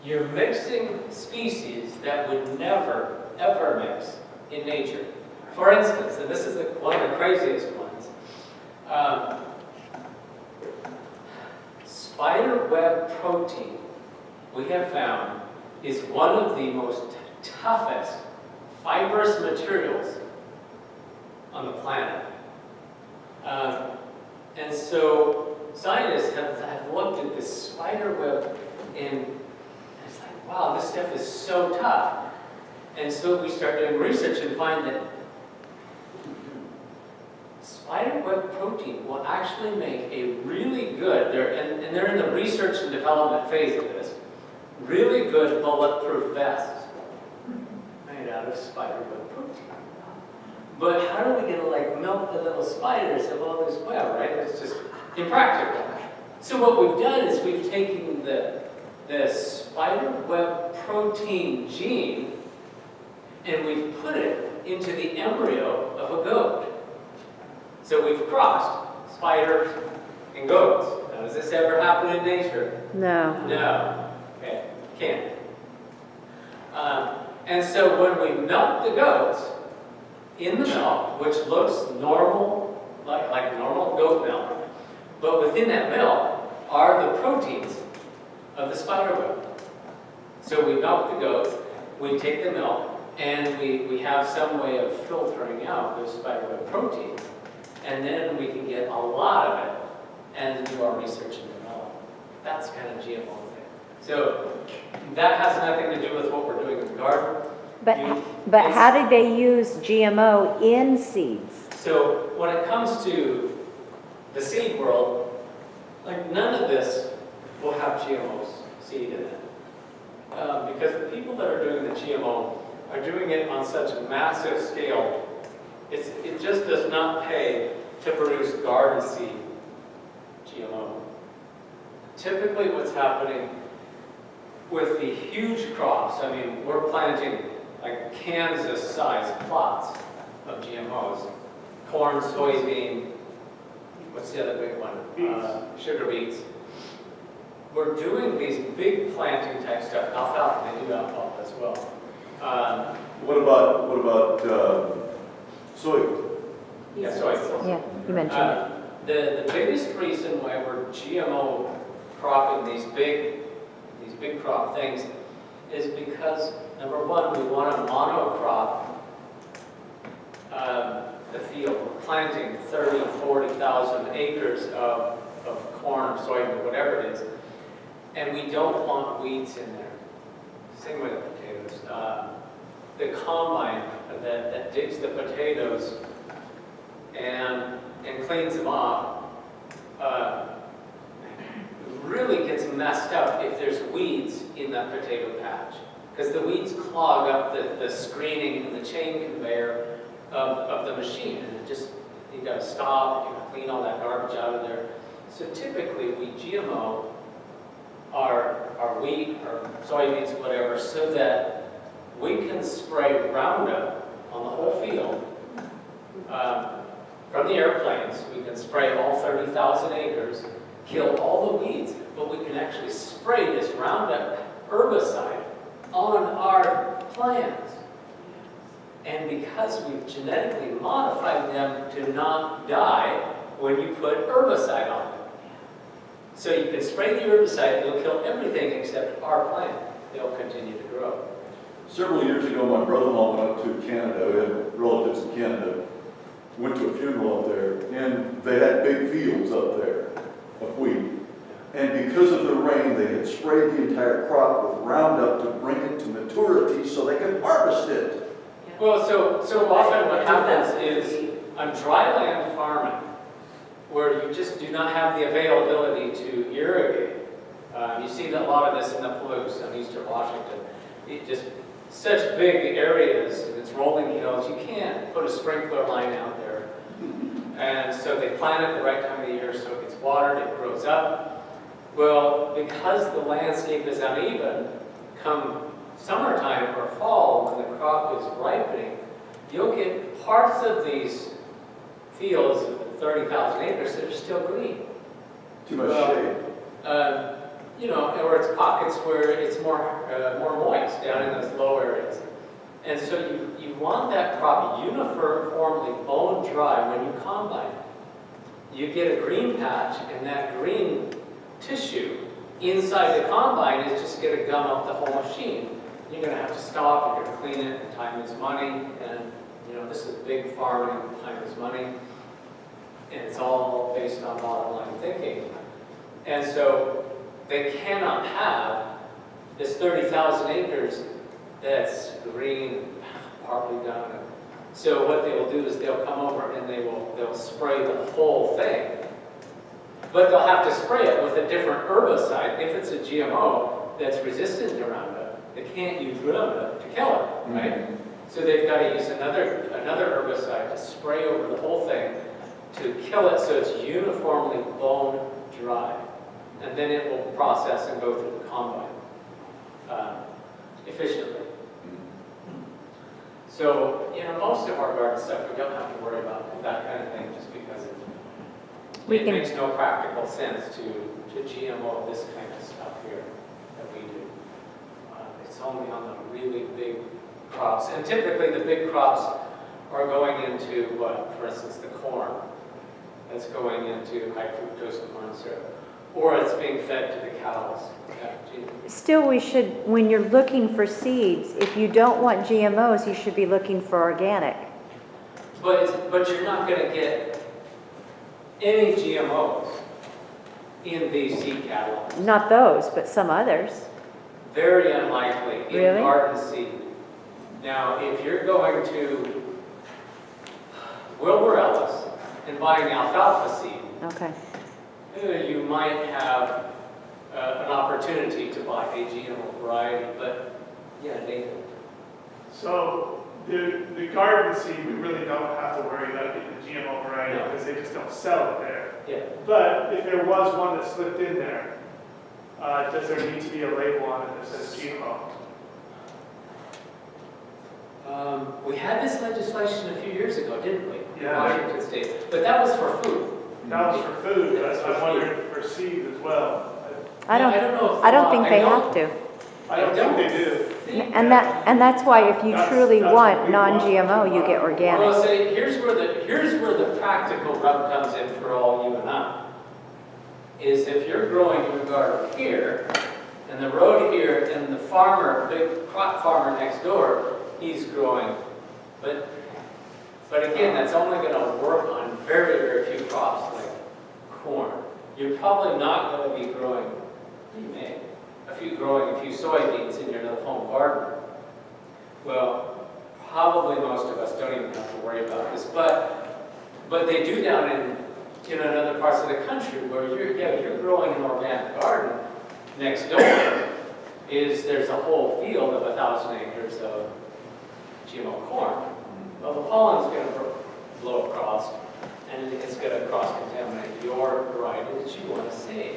you're mixing species that would never, ever mix in nature. For instance, and this is one of the craziest ones, spider web protein, we have found, is one of the most toughest fibrous materials on the planet. And so scientists have looked at this spider web and it's like, wow, this stuff is so tough. And so we start doing research and find that spider web protein will actually make a really good, they're in the research and development phase of this, really good bulletproof vests made out of spider web protein. But how do we get to like melt the little spiders of all this web, right? It's just impractical. So what we've done is we've taken the spider web protein gene and we've put it into the embryo of a goat. So we've crossed spiders and goats. Now, does this ever happen in nature? No. No. Okay, can't. And so when we melt the goats in the milk, which looks normal, like normal goat milk, but within that milk are the proteins of the spider web. So we milk the goats, we take the milk, and we have some way of filtering out those spider web proteins. And then we can get a lot of it and do our research and development. That's kind of GMO thing. So that has nothing to do with what we're doing in the garden. But how did they use GMO in seeds? So when it comes to the seed world, like none of this will have GMO seed in it. Because the people that are doing the GMO are doing it on such a massive scale, it just does not pay to produce garden seed GMO. Typically what's happening with the huge crops, I mean, we're planting like Kansas-sized plots of GMOs. Corn, soybean, what's the other big one? Sugar beets. We're doing these big planting type stuff. Alfalfa, they do alfalfa as well. What about soy? Yeah, soy. Yeah, you mentioned it. The biggest reason why we're GMO cropping these big crop things is because, number one, we want to monocrop the field. We're planting 30, 40,000 acres of corn, soybean, whatever it is, and we don't want weeds in there. Same with the potatoes. The combine that digs the potatoes and cleans them off really gets messed up if there's weeds in that potato patch, because the weeds clog up the screening and the chain conveyor of the machine, and it just, you got to stop, you got to clean all that garbage out of there. So typically we GMO our wheat or soybeans, whatever, so that we can spray Roundup on the whole field. From the airplanes, we can spray all 30,000 acres, kill all the weeds, but we can actually spray this Roundup herbicide on our plants. And because we've genetically modified them to not die when you put herbicide on them. So you can spray the herbicide, it'll kill everything except our plant. They'll continue to grow. Several years ago, my brother-in-law went up to Canada. We have relatives in Canada. Went to a funeral up there, and they had big fields up there of wheat. And because of the rain, they had sprayed the entire crop with Roundup to bring it to maturity so they could harvest it. Well, so often what happens is on dry land farming, where you just do not have the availability to irrigate, just such big areas, and it's rolling hills, you can't put a sprinkler line out there. And so they plant it the right time of the year so it gets watered, it grows up. Well, because the landscape is uneven, come summertime or fall, when the crop is ripening, you'll get parts of these fields, 30,000 acres, that are still green. Too much shade. You know, or it's pockets where it's more moist down in those low areas. And so you want that crop uniformly bone dry when you combine it. You get a green patch, and that green tissue inside the combine is just going to gum up the whole machine. You're going to have to stop, you're going to clean it, and time is money, and you know, this is big farming, time is money, and it's all based on bottom line thinking. And so they cannot have this 30,000 acres that's green, partly done. So what they will do is they'll come over and they'll spray the whole thing. But they'll have to spray it with a different herbicide. If it's a GMO that's resistant to Roundup, they can't use Roundup to kill it, right? So they've got to use another herbicide to spray over the whole thing to kill it so it's uniformly bone dry. And then it will process and go through the combine efficiently. So, you know, most of our garden stuff, we don't have to worry about that kind of thing just because it makes no practical sense to GMO this kind of stuff here that we do. It's only on the really big crops. And typically the big crops are going into, for instance, the corn. That's going into high fructose corn syrup. Or it's being fed to the cows. Still, we should, when you're looking for seeds, if you don't want GMOs, you should be looking for organic. But you're not going to get any GMOs in these seed catalogs. Not those, but some others. Very unlikely in Really? garden seed. Now, if you're going to Wilbur Ellis and buying alfalfa seed, Okay. You might have an opportunity to buy a GMO variety, but yeah, Nathan. So the garden seed, we really don't have to worry about getting the GMO variety No. because they just don't sell it there. Yeah. But if there was one that slipped in there, does there need to be a label on it that says GMO? We had this legislation a few years ago, didn't we? Yeah. In Washington State, but that was for food. That was for food, but That's for I'm wondering for seeds as well. I don't know if I don't the think law- they I have to. I don't think they do. think And that's why if you That's- truly that's want what we want. non-GMO, you get Well, organic. say, here's where the practical rub comes in for all you and I. Is if you're growing your garden here, and the road here, and the farmer, big crop farmer next door, he's growing. But again, that's only going to work on very, very few crops like corn. You're probably not going to be growing, you may, growing a few soybeans in your little home garden. Well, probably most of us don't even have to worry about this, but they do down in other parts of the country where you're growing an organic garden. Next door there's a whole field of 1,000 acres of GMO corn. Well, the pollen's going to blow across, and it's going to cross-contaminate your variety that you want to save.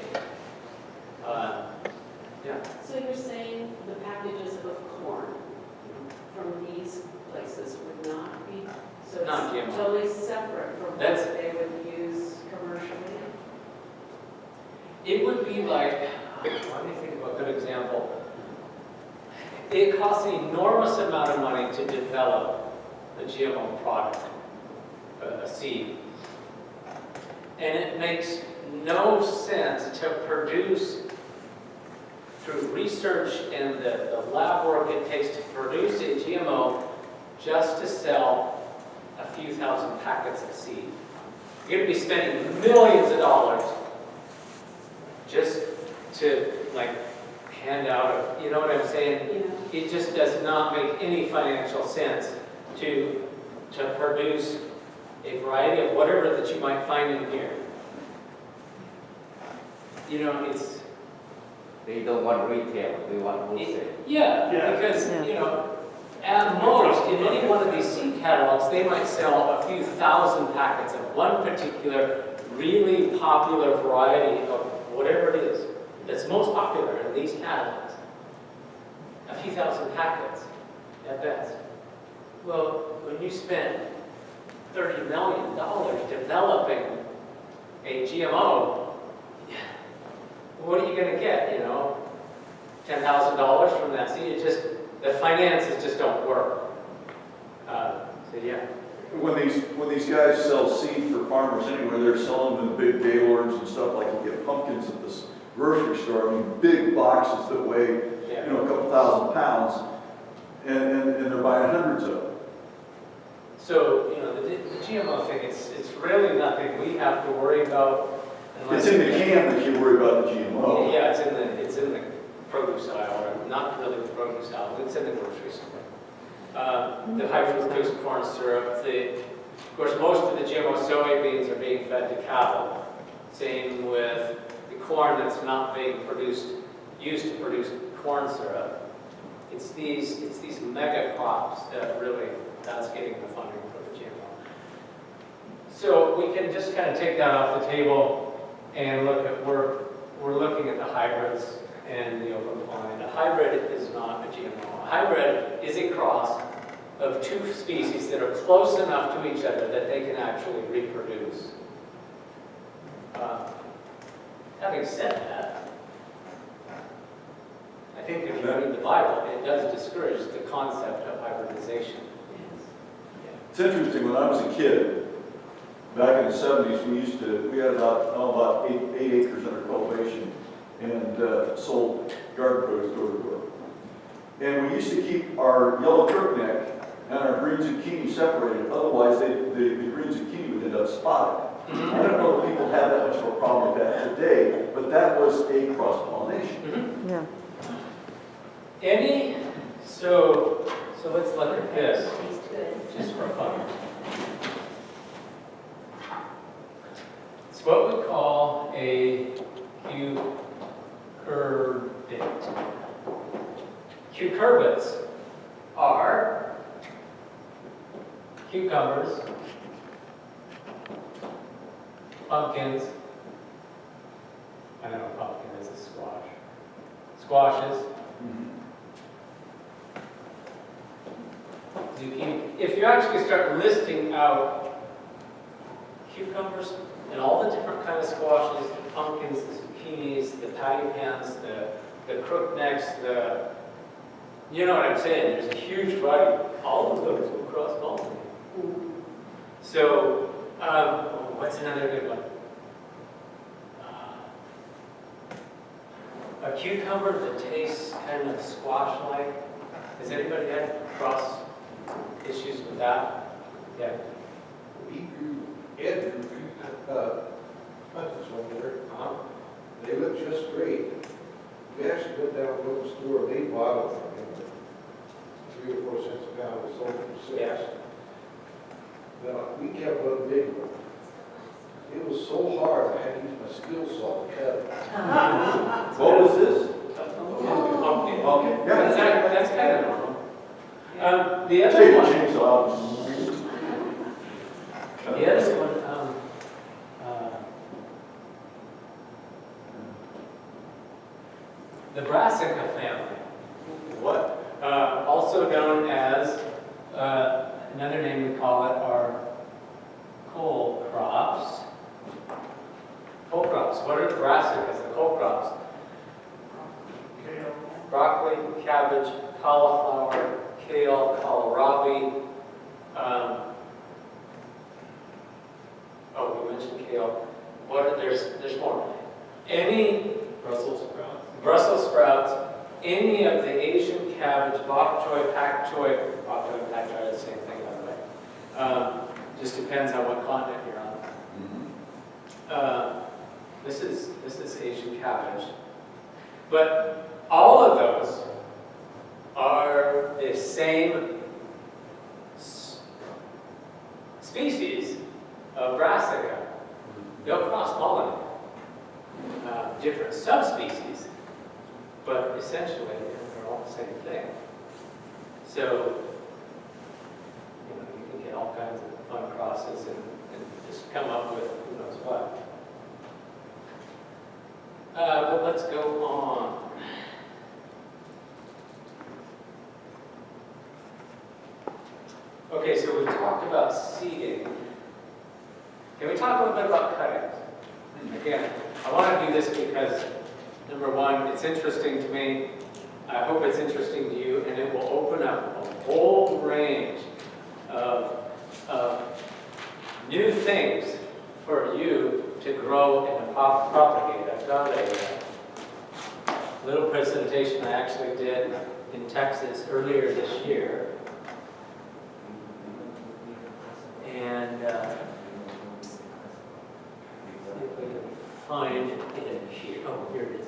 Yeah. So you're saying the packages of corn from these places would not be, so Not it's GMO. totally separate from what That's- they would use commercially? It would be like, let me think of a good example. It costs an enormous amount of money to develop a GMO product, a seed. And it makes no sense to produce through research and the lab work it takes to produce a GMO just to sell a few thousand packets of seed. You're going to be spending millions of dollars just to hand out, you know what I'm saying? Yeah. It just does not make any financial sense to produce a variety of whatever that you might find in here. You know, They don't want retail, they want wholesale. Yeah, Yeah. because, Yeah. you know, at most, in any one of these seed catalogs, they might sell a few thousand packets of one particular really popular variety of whatever it is that's most popular in these catalogs. A few thousand packets, at best. Well, when you spend $30 million developing a GMO, what are you going to get, you know? $10,000 from that seed? It just, the finances just don't work. So yeah. When these guys sell seed for farmers anyway, they're selling them in big Gaylords and stuff, like you get pumpkins at this grocery store, I mean, big boxes that weigh, Yeah. you know, a couple thousand pounds, and they're buying hundreds of them. So, you know, the GMO thing, it's really nothing we have to worry about. It's in the can that you worry about the GMO. Yeah, it's in the produce aisle, or not really the produce aisle, it's in the grocery store. The high fructose corn syrup, of course, most of the GMO soybeans are being fed to cattle. Same with the corn that's not being used to produce corn syrup. It's these mega crops that really, that's getting the funding for the GMO. So we can just kind of take that off the table and look at, we're looking at the hybrids and the open pine. A hybrid is not a GMO. A hybrid is a cross of two species that are close enough to each other that they can actually reproduce. Having said that, I think if you read the Bible, it does discourage the concept of hybridization. It's interesting, when I was a kid, back in the 70s, we had about 8 acres under cultivation and sold garden produce door to door. And we used to keep our yellow crookneck and our green zucchini separated, otherwise the green zucchini would end up spotted. I don't know if people have that much of a problem with that today, but that was a cross-pollination. Yeah. So let's look at this, Tastes good. just for fun. It's what we call a cucurbit. Cucurbits are cucumbers, pumpkins, I know a pumpkin is a squash, squashes, zucchini. If you actually start listing out cucumbers and all the different kind of squashes, the pumpkins, the zucchinis, the patty pans, the crooknecks, you know what I'm saying, there's a huge variety. All of those will cross-pollinate. So, what's another good one? A cucumber that tastes kind of squash-like. Has anybody had cross issues with that? Yeah. We grew, Ed grew, pumpkins over there. They look just great. We actually went down to the store, they bought them from him. 3 or 4 cents a pound, was sold for 6. Yeah. Now, we kept one big one. It was so hard, I had to use my skill saw to cut it. What was this? Pumpkin. Okay. That's kind of normal. The other Take a one, chainsaw. the other one, the brassica family. What? Also known as, another name we call it, are cole crops. Cole crops. What are the brassicas, the cole crops? Kale. Broccoli, cabbage, cauliflower, kale, kohlrabi. Oh, we mentioned kale. There's more. Any Brussels sprouts, any of the Asian cabbage, bok choy, pak choy are the same thing, by the way. Just depends on what continent you're on. This is Asian cabbage. But all of those are the same species of brassica. They'll cross-pollinate different subspecies, but essentially, they're all the same thing. So, you can get all kinds of fun crosses and just come up with who knows what. But let's go on. Okay, so we've talked about seeding. Can we talk a little bit about cuttings? Again, I want to do this because, number one, it's interesting to me. I hope it's interesting to you, and it will open up a whole range of new things for you to grow and to propagate. I've got a little presentation I actually did in Texas earlier this year. And see if we can find it in here. Oh, here it is.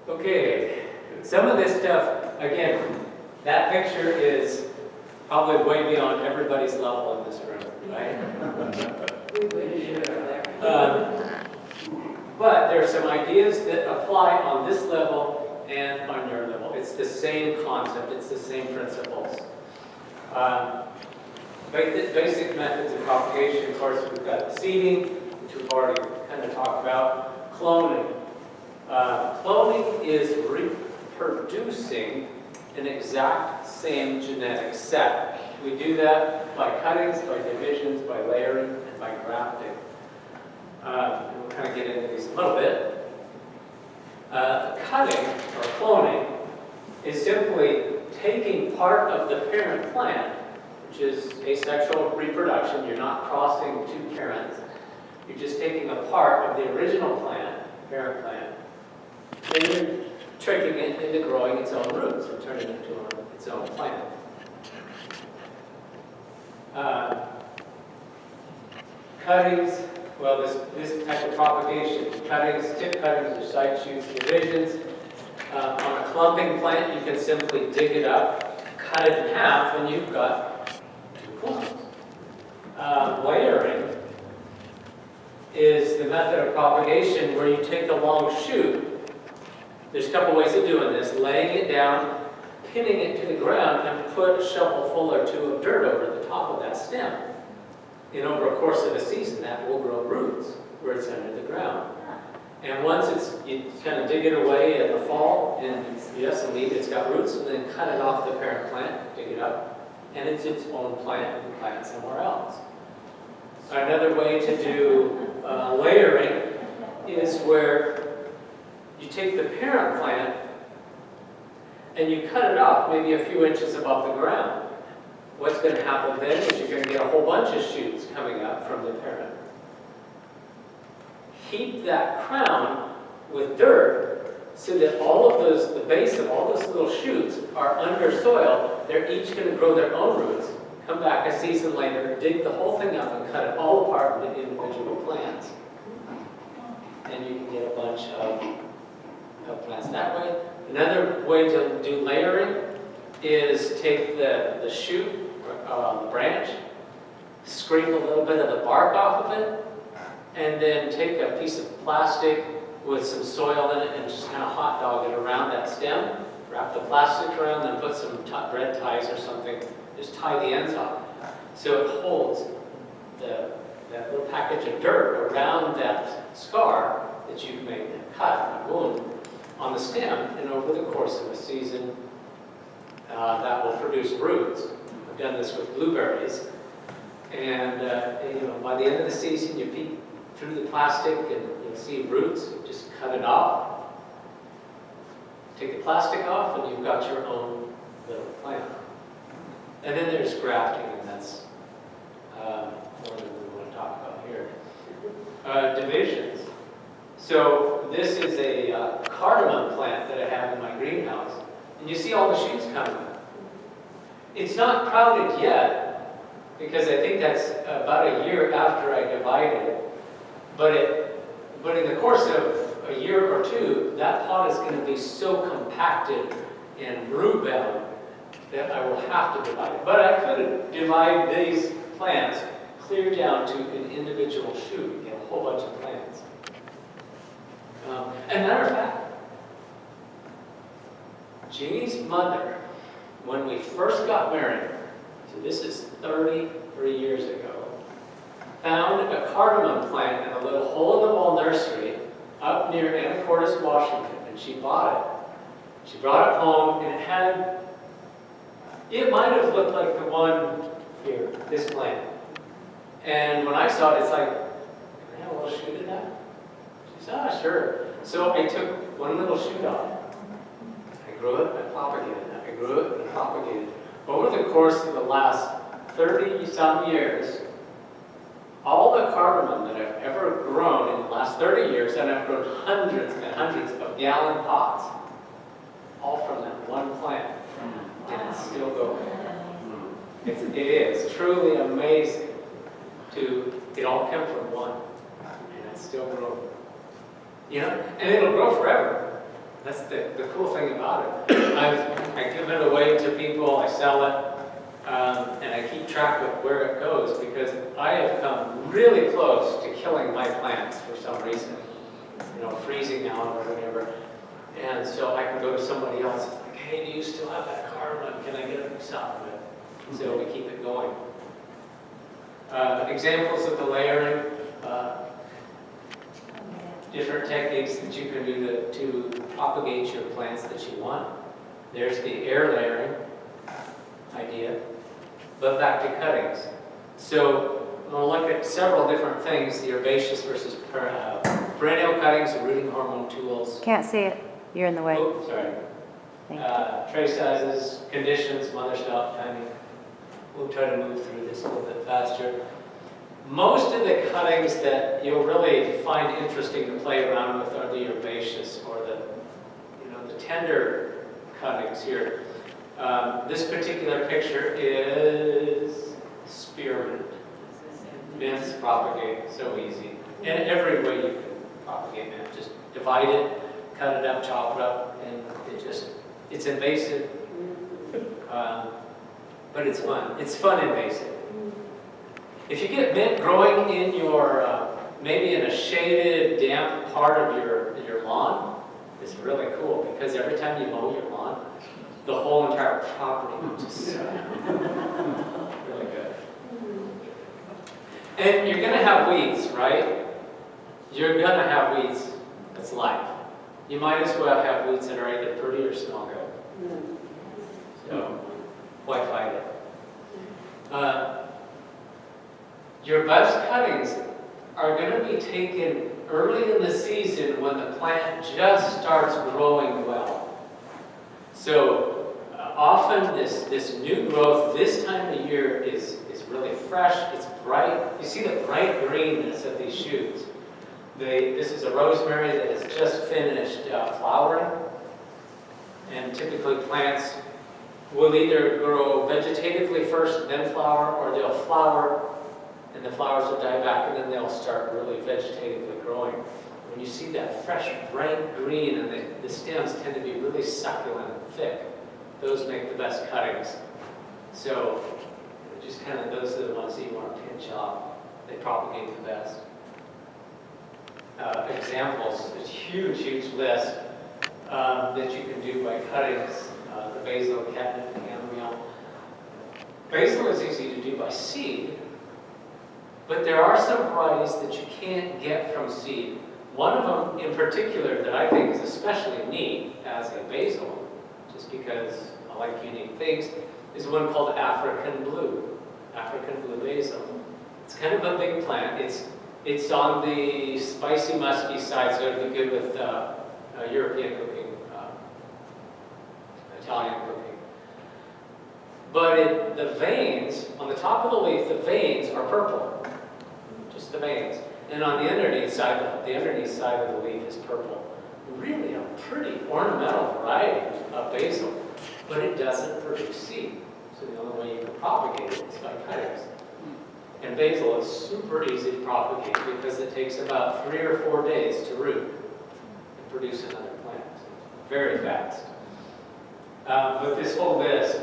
Okay, some of this stuff, again, that picture is probably way beyond everybody's level in this room, right? But there are some ideas that apply on this level and on your level. It's the same concept, it's the same principles. Basic methods of propagation, of course, we've got the seeding, which we've already kind of talked about. Cloning. Cloning is reproducing an exact same genetic set. We do that by cuttings, by divisions, by layering, and by grafting. We'll kind of get into these a little bit. Cutting, or cloning, is simply taking part of the parent plant, which is asexual reproduction. You're not crossing two parents. You're just taking a part of the original plant, parent plant, and you're tricking it into growing its own roots, or turning it into its own plant. Cuttings, well, this type of propagation, cuttings, tip cuttings, or side shoots, divisions. On a clumping plant, you can simply dig it up, cut it in half, and you've got two clumps. Layering is the method of propagation where you take a long shoot. There's a couple ways of doing this: laying it down, pinning it to the ground, and put a shovelful or two of dirt over the top of that stem. And over a course of a season, that will grow roots where it's under the ground. And once you kind of dig it away in the fall, and yes, indeed, it's got roots, and then cut it off the parent plant, dig it up, and it's its own plant and plant somewhere else. Another way to do layering is where you take the parent plant and you cut it off maybe a few inches above the ground. What's going to happen then is you're going to get a whole bunch of shoots coming up from the parent. Heap that crown with dirt so that all of those, the base of all those little shoots are under soil. They're each going to grow their own roots. Come back a season later, dig the whole thing up and cut it all apart into individual plants. And you can get a bunch of plants that way. Another way to do layering is take the shoot, the branch, scrape a little bit of the bark off of it, and then take a piece of plastic with some soil in it and just kind of hot dog it around that stem. Wrap the plastic around, then put some bread ties or something. Just tie the ends off. So it holds that little package of dirt around that scar that you've made a cut, a wound, on the stem, and over the course of a season, that will produce roots. I've done this with blueberries, and by the end of the season, you peek through the plastic and you'll see roots. You just cut it off, take the plastic off, and you've got your own little plant. And then there's grafting, and that's more than we want to talk about here. Divisions. So this is a cardamom plant that I have in my greenhouse, and you see all the shoots coming up. It's not crowded yet, because I think that's about a year after I divided it. But in the course of a year or two, that pot is going to be so compacted and root bound that I will have to divide it. But I could divide these plants clear down to an individual shoot and get a whole bunch of plants. And matter of fact, Jeannie's mother, when we first got married, so this is 33 years ago, found a cardamom plant in a little hole-in-the-wall nursery up near Anacortes, Washington, and she bought it. She brought it home, and it might have looked like the one here, this plant. And when I saw it, it's like, can I have a little shoot of that? She said, ah, sure. So I took one little shoot off. I grew it, I propagated it. I grew it, and I propagated it. Over the course of the last 30-some years, all the cardamom that I've ever grown in the last 30 years, and I've grown hundreds and hundreds of gallon pots, all from that one plant, and it's still going. It is truly amazing it all came from one, and it's still growing. You know, and it'll grow forever. That's the cool thing about it. I give it away to people, I sell it, and I keep track of where it goes because I have come really close to killing my plants for some reason. You know, freezing out or whatever. And so I can go to somebody else and like, hey, do you still have that cardamom? Can I get a piece off of it? So we keep it going. Examples of the layering, different techniques that you can do to propagate your plants that you want. There's the air layering idea, but back to cuttings. So we'll look at several different things, the herbaceous versus perennial cuttings, rooting hormone tools. Can't see it. You're in the way. Oh, sorry. Thank you. Tray sizes, conditions, mother stop timing. We'll try to move through this a little bit faster. Most of the cuttings that you'll really find interesting to play around with are the herbaceous or the tender cuttings here. This particular picture is spearmint. Mints propagate so easy. And every way you can propagate mint. Just divide it, cut it up, chop it up, and it's invasive. But it's fun. It's fun invasive. If you get mint growing in your, maybe in a shaded, damp part of your lawn, it's really cool because every time you mow your lawn, the whole entire property will just really good. And you're going to have weeds, right? You're going to have weeds. That's life. You might as well have weeds that are either pretty or smell good. So, why fight it? Your best cuttings are going to be taken early in the season when the plant just starts growing well. So often this new growth this time of year is really fresh, it's bright. You see the bright greenness of these shoots. This is a rosemary that has just finished flowering. And typically plants will either grow vegetatively first, then flower, or they'll flower, and the flowers will die back, and then they'll start really vegetatively growing. When you see that fresh, bright green, and the stems tend to be really succulent and thick, those make the best cuttings. So, just kind of those are the ones that you want to pinch off. They propagate the best. Examples, there's a huge, huge list that you can do by cuttings. The basil, catnip, chamomile. Basil is easy to do by seed, but there are some varieties that you can't get from seed. One of them in particular that I think is especially neat as a basil, just because I like unique things, is one called African blue basil. It's kind of a big plant. It's on the spicy, musky side, so it'd be good with European cooking, Italian cooking. But the veins, on the top of the leaf, the veins are purple. Just the veins. And on the underneath side of the leaf is purple. Really a pretty ornamental variety of basil, but it doesn't produce seed. So the only way you can propagate it is by cuttings. And basil is super easy to propagate because it takes about 3 or 4 days to root and produce another plant. Very fast. But this whole list,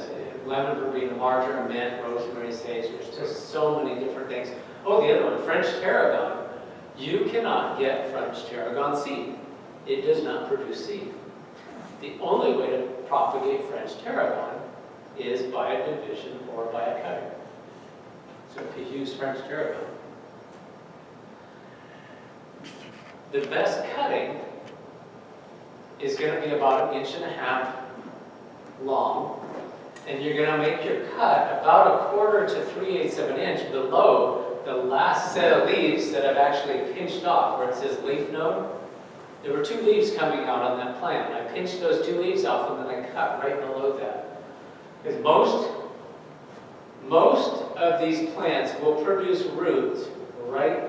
lemon verbena, marjoram, mint, rosemary, sage, there's just so many different things. Oh, the other one, French tarragon. You cannot get French tarragon seed. It does not produce seed. The only way to propagate French tarragon is by a division or by a cutting. So if you use French tarragon, the best cutting is going to be about 1.5 inches long, and you're going to make your cut about 1/4 to 3/8 of an inch below the last set of leaves that I've actually pinched off where it says leaf node. There were 2 leaves coming out on that plant. I pinched those 2 leaves off and then I cut right below that. Because most of these plants will produce roots right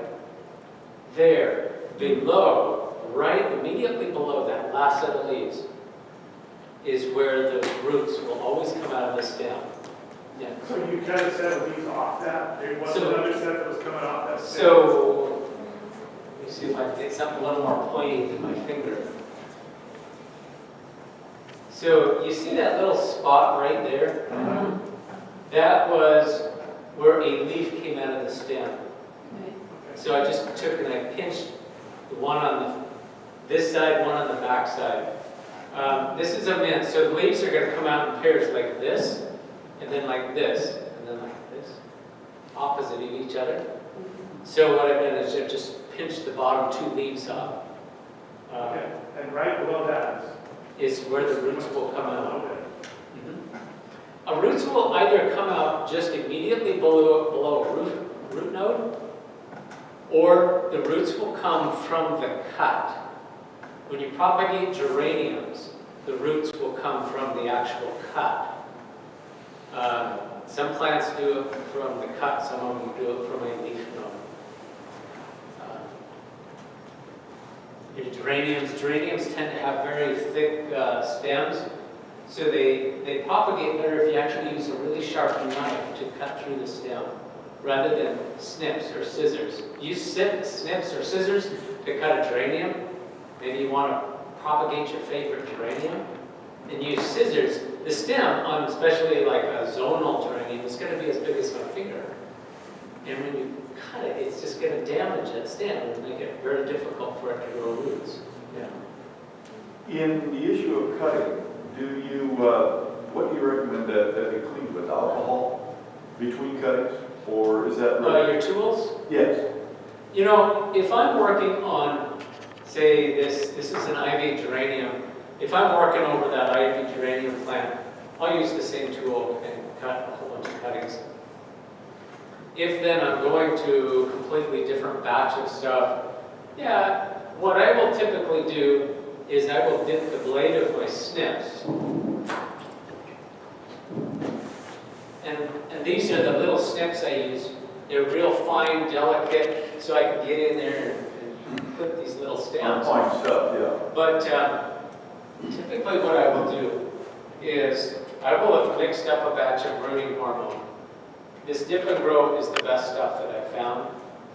there, below, right immediately below that last set of leaves is where the roots will always come out of the stem. Yeah. So you cut a set of leaves off that, there was So- another set that was coming off that stem. So, let me see if I can get something a little more pointy than my finger. So you see that little spot right there? That was where a leaf came out of the stem. Okay. So I just took and I pinched the one on this side, one on the back side. This is a mint, so the leaves are going to come out in pairs like this, and then like this, and then like this, opposite of each other. So what I've done is I've just pinched the bottom 2 leaves off. Okay, and right below that Is where the roots will come a out. little bit. Roots will either come out just immediately below a root node, or the roots will come from the cut. When you propagate geraniums, the roots will come from the actual cut. Some plants do it from the cut, some of them do it from a leaf node. Your geraniums tend to have very thick stems, so they propagate better if you actually use a really sharp knife to cut through the stem, rather than snips or scissors. Use snips or scissors to cut a geranium. Maybe you want to propagate your favorite geranium, and use scissors. The stem on especially like a zonal geranium is going to be as big as my finger. And when you cut it, it's just going to damage that stem and make it very difficult for it to grow roots. Yeah. In the issue of cutting, what do you recommend that be cleaned with? Alcohol between cuttings? Or is that really? Your tools? Yes. You know, if I'm working on, say, this is an ivy geranium. If I'm working over that ivy geranium plant, I'll use the same tool and cut a whole bunch of cuttings. If then I'm going to a completely different batch of stuff, yeah, what I will typically do is I will dip the blade of my snips. And these are the little snips I use. They're real fine, delicate, so I can get in there and put these little stems. Fine stuff, yeah. But typically what I will do is I will have mixed up a batch of rooting hormone. This dip and grow is the best stuff that I've found.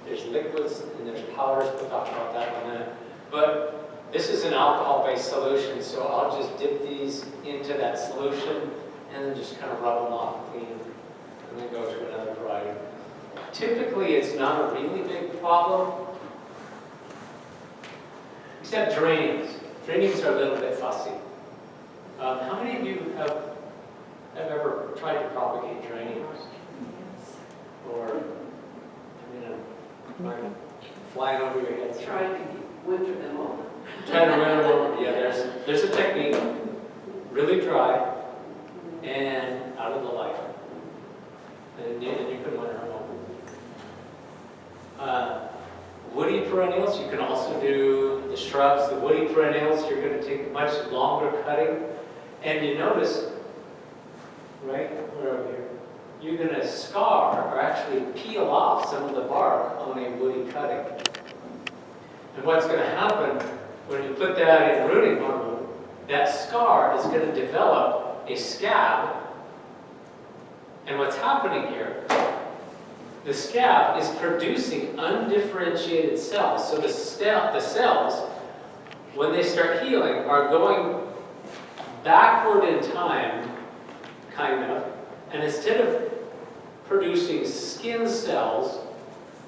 There's liquids and there's powders, we'll talk about that in a minute. But this is an alcohol-based solution, so I'll just dip these into that solution and then just kind of rub them off clean and then go to another variety. Typically, it's not a really big problem, except geraniums. Geraniums are a little bit fussy. How many of you have ever tried to propagate geraniums? Or, like flying over your head? Try to winter them over. Try to run them over. Yeah, there's a technique. Really dry and out of the light. And you can winter them over. Woody perennials, you can also do the shrubs. The woody perennials, you're going to take much longer cutting. And you notice, right, we're over here, you're going to scar or actually peel off some of the bark on a woody cutting. And what's going to happen when you put that in rooting hormone, that scar is going to develop a scab. And what's happening here, the scab is producing undifferentiated cells. So the cells, when they start healing, are going backward in time, kind of, and instead of producing skin cells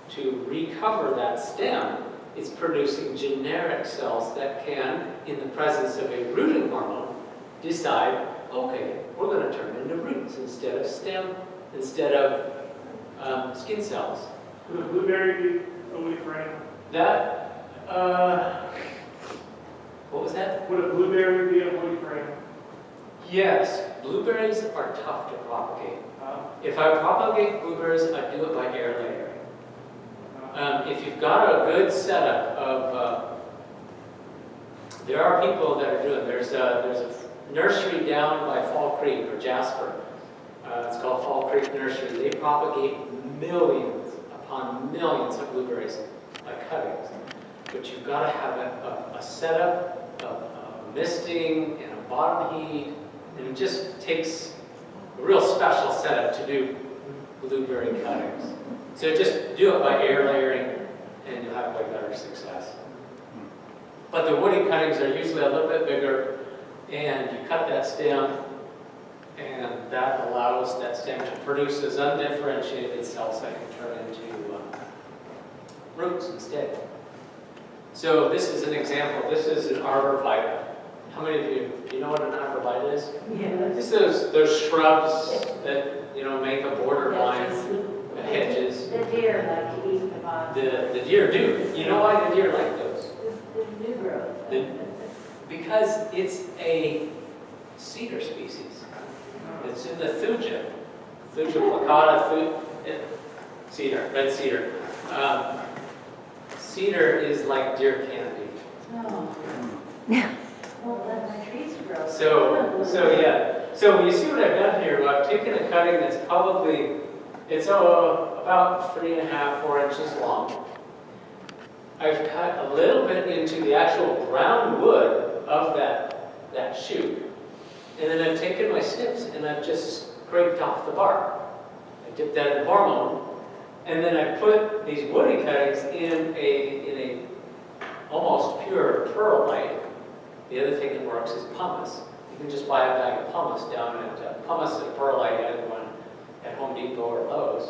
to recover that stem, it's producing generic cells that can, in the presence of a rooting hormone, decide, okay, we're going to turn into roots instead of skin cells. Would a blueberry be a woody perennial? That, what was that? Would a blueberry be a woody perennial? Yes, blueberries are tough to propagate. Uh, If I propagate blueberries, I do it by air layering. If you've got a good setup of, there are people that are doing, there's a nursery down by Fall Creek or Jasper. It's called Fall Creek Nursery. They propagate millions upon millions of blueberries by cuttings. But you've got to have a setup of misting and a bottom heat, and it just takes a real special setup to do blueberry cuttings. So just do it by air layering, and you'll have way better success. But the woody cuttings are usually a little bit bigger, and you cut that stem, and that allows that stem to produce those undifferentiated cells that can turn into roots instead. So this is an example. This is an arborvitae. How many of you, do you know what an arborvitae is? Yes. It's those shrubs that, make a borderline, hedges. The deer like to eat the bottom. The deer do. You know why the deer like those? The new growth. Because it's a cedar species. It's in the thuja. Thuja placata, cedar, red cedar. Cedar is like deer candy. Oh. Well, let my trees grow. So yeah. So you see what I've done here? I've taken a cutting that's probably, it's about 3.5, 4 inches long. I've cut a little bit into the actual ground wood of that shoot. And then I've taken my snips and I've just scraped off the bark. I dipped that in hormone. And then I put these woody cuttings in a almost pure perlite. The other thing that works is pumice. You can just buy a bag of pumice down at pumice and perlite at Home Depot or Lowe's.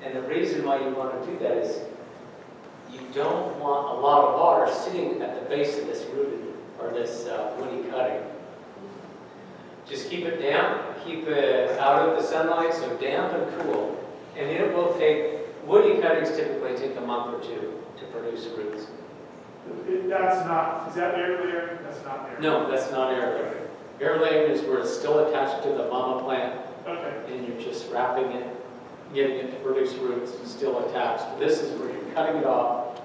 And the reason why you want to do that is you don't want a lot of water sitting at the base of this rooted or this woody cutting. Just keep it damp, keep it out of the sunlight, so damp and cool. And it will take, woody cuttings typically take a month or two to produce roots. That's not, is that air layering? That's not air. No, that's not air layering. Air layering is where it's still attached to the mama plant, Okay. and you're just wrapping it, getting it to produce roots, still attached. This is where you're cutting it off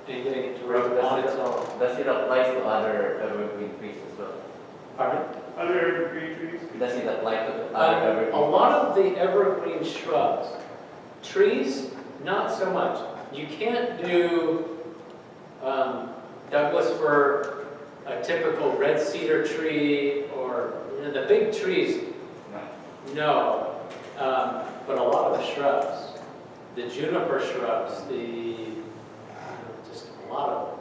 and getting it to root on its own. Does it apply to other evergreen trees as well? Pardon? Other evergreen trees? Does it apply to other A evergreen lot of the evergreen shrubs, trees, not so much. You can't do Douglas fir, a typical red cedar tree, or the big trees. No, but a lot of the shrubs, the juniper shrubs, just a lot of them.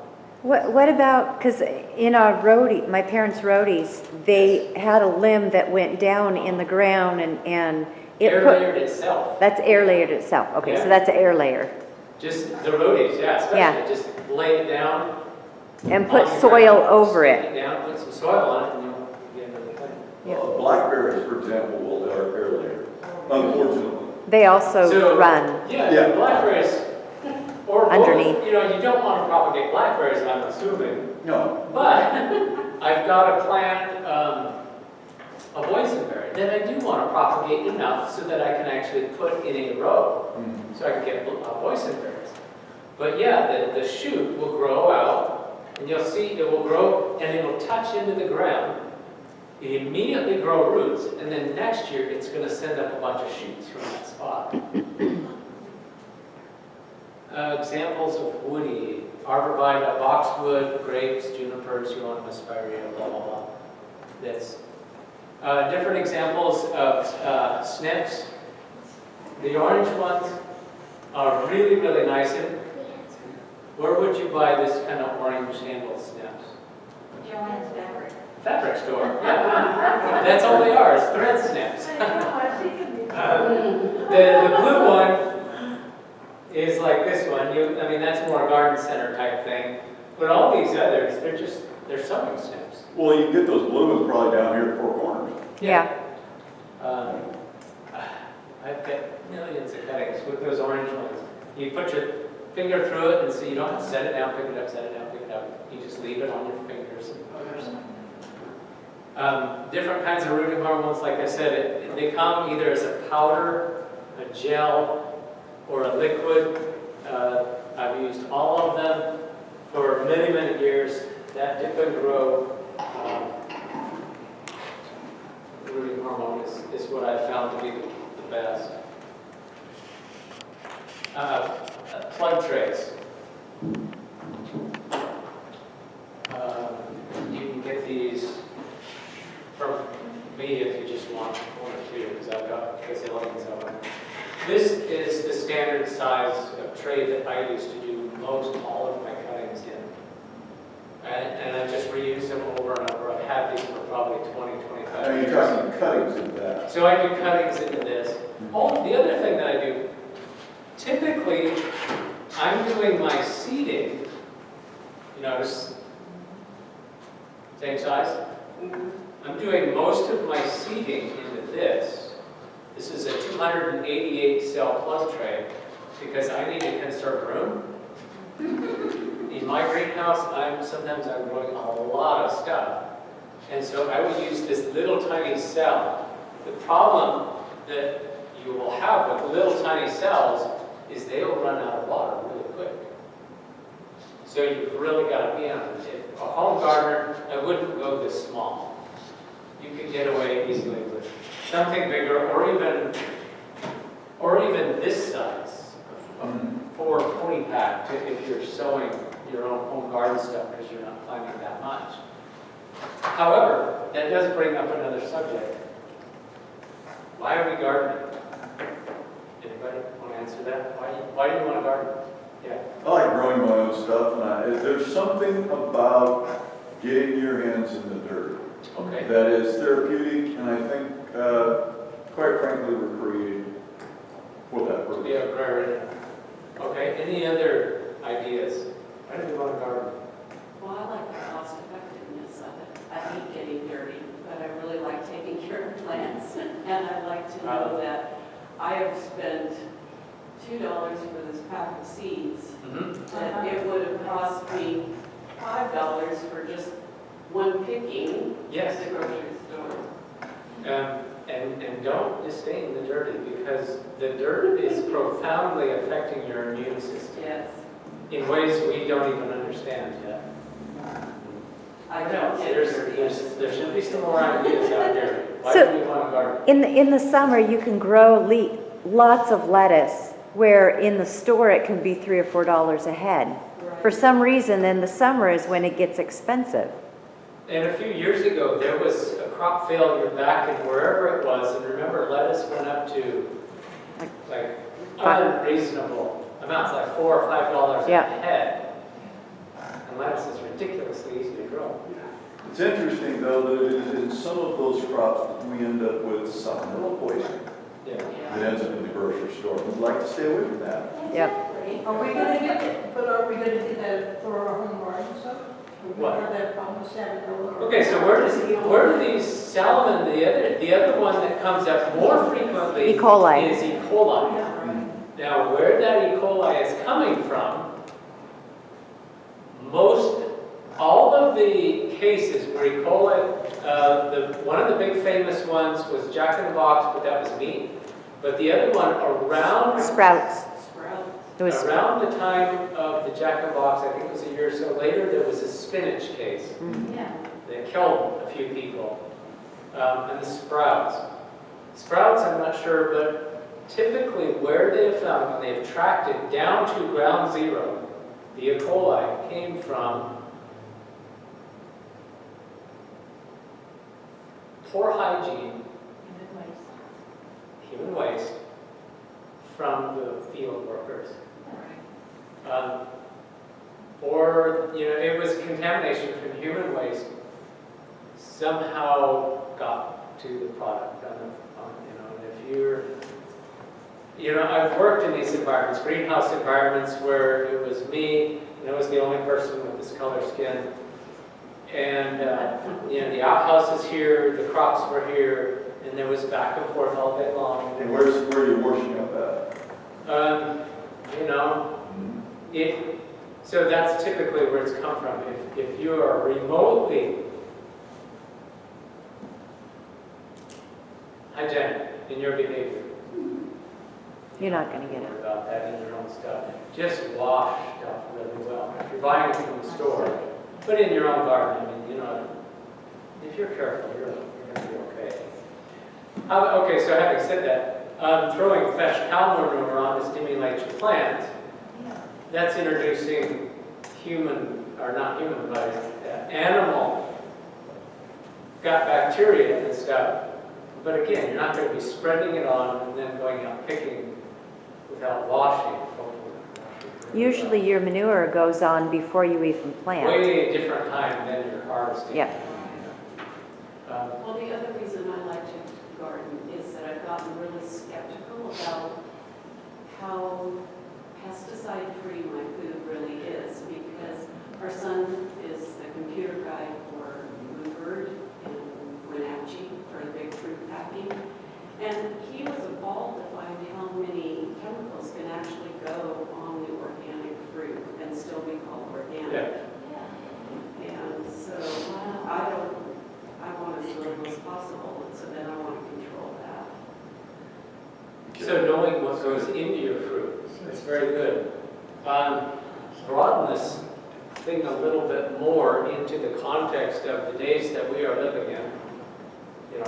What about, because in our roadie, my parents' roadies, they had a limb that went down in the ground and it Air put, layered itself. that's air layered itself. Okay, Yeah. so that's an air layer. Just the roadies, yeah, especially. Yeah. Just lay it down. And on put the soil ground, over stick it. down, put some soil on it, and you'll get another thing. Yeah. Blackberries, for example, are air layered, unfortunately. They also So, run. Yeah. Blackberries, or both, Underneath. you don't want to propagate blackberries, I'm assuming. No, But I've got to plant a boysenberry that I do want to propagate enough so that I can actually put in a row, so I can get boysenberries. But yeah, the shoot will grow out, and you'll see it will grow, and it will touch into the ground. It immediately grow roots, and then next year it's going to send up a bunch of shoots from that spot. Examples of woody: arborvitae, boxwood, grapes, junipers, euonymus, blah, blah, blah. That's different examples of snips. The orange ones are really, really nice. And where would you buy this kind of orange handled snips? Joanne's fabric. Fabric store, yeah. That's all they are, is thread snips. I know, I think it'd be. The blue one is like this one. I mean, that's more a garden center type thing. But all these others, they're sewing snips. Well, you can get those blue ones probably down here at Four Corners. Yeah. I've got millions of cuttings with those orange ones. You put your finger through it, and so you don't have to set it down, pick it up, set it down, pick it up. You just leave it on your fingers and fingers. Different kinds of rooting hormones, like I said, they come either as a powder, a gel, or a liquid. I've used all of them for many, many years. That dip and grow rooting hormone is what I've found to be the best. Plug trays. You can get these from me if you just want one or two, because I've got gazillions of them. This is the standard size of tray that I used to do most all of my cuttings in. And I just reuse them over and over. I've had these for probably 20, 25 I mean, years. you're talking cuttings in that. So I do cuttings into this. Oh, the other thing that I do, typically, I'm doing my seeding. You notice, same size? I'm doing most of my seeding into this. This is a 288 cell plug tray because I need to conserve room. In my greenhouse, sometimes I'm growing a lot of stuff. And so I would use this little tiny cell. The problem that you will have with little tiny cells is they will run out of water really quick. So you've really got to be on it. If a home gardener, I wouldn't go this small. You could get away easily with something bigger, or even this size, a 4-20 pack, if you're sowing your own home garden stuff because you're not planting that much. However, that does bring up another subject. Why are we gardening? Anybody want to answer that? Why do you want to garden? Yeah. I like growing my own stuff, and there's something about getting your hands in the dirt Okay. that is therapeutic, and I think, quite frankly, we're created for that purpose. Yeah, right. Okay, any other ideas? Why do we want to garden? Well, I like the cost effectiveness of it. I hate getting dirty, but I really like taking care of plants. And I like to know that I have spent $2 for this pack of seeds. That it would have cost me $5 for just one picking Yes. at the grocery store. And don't disdain the dirty, because the dirt is profoundly affecting your immune system Yes. in ways we don't even understand yet. I don't get dirty. There should be some more ideas out there. Why So- do we want to garden? In the summer, you can grow lots of lettuce, where in the store it can be $3 or $4 a head. For some reason, in the summer is when it gets expensive. And a few years ago, there was a crop failure back in wherever it was, and remember, lettuce went up to like unreasonable amounts, like $4 or $5 Yeah. a head. And lettuce is ridiculously easy to grow. It's interesting, though, that in some of those crops that we end up with salmonella poisoning Yeah. that ends up in the grocery store. We'd like to stay away from that. Yep. Are we gonna get it, but are we gonna get that for our home garden stuff? We're What? gonna have that problem with salmonella. Okay, so where do these salmon, the other one that comes up more frequently E. coli. is E. coli. Yeah, right. Now, where that E. coli is coming from, all of the cases where E. coli, one of the big famous ones was Jack in the Box, but that was meat. But the other one around Sprouts. Sprout. It was, Around the time of the Jack in the Box, I think it was a year or so later, there was a spinach case Yeah. that killed a few people. And the sprouts. Sprouts, I'm not sure, but typically where they have found, when they've tracked it down to ground zero, the E. coli came from poor hygiene, human waste, from the field workers. Or, it was contamination from human waste somehow got to the product. And if you're, I've worked in these environments, greenhouse environments, where it was me, and I was the only person with this color skin. And, the outhouse is here, the crops were here, and there was back and forth all day long. And where are you washing up at? So that's typically where it's come from. If you are remotely hygienic in your behavior, You're not going to get worry it. about that in your own stuff. Just wash stuff really well. If you're buying it from the store, put it in your own garden. If you're careful, you're going to be okay. Okay, so having said that, throwing fresh cow manure on to stimulate your plants, that's introducing animal gut bacteria and stuff. But again, you're not going to be spreading it on and then going out picking without washing. Usually your manure goes on before you even plant. Way different time than you're harvesting. Yeah. Well, the other reason I like to garden is that I've gotten really skeptical about how pesticide-free my food really is, because our son is the computer guy for Bluebird and Wenatchee for the big fruit packing, and he was appalled to find how many chemicals can actually go on the organic fruit and still be called organic. Yeah. And so I want as little as possible, and so then I want to control that. So knowing what goes into your fruit, it's very good. Broaden this thing a little bit more into the context of the days that we are living in.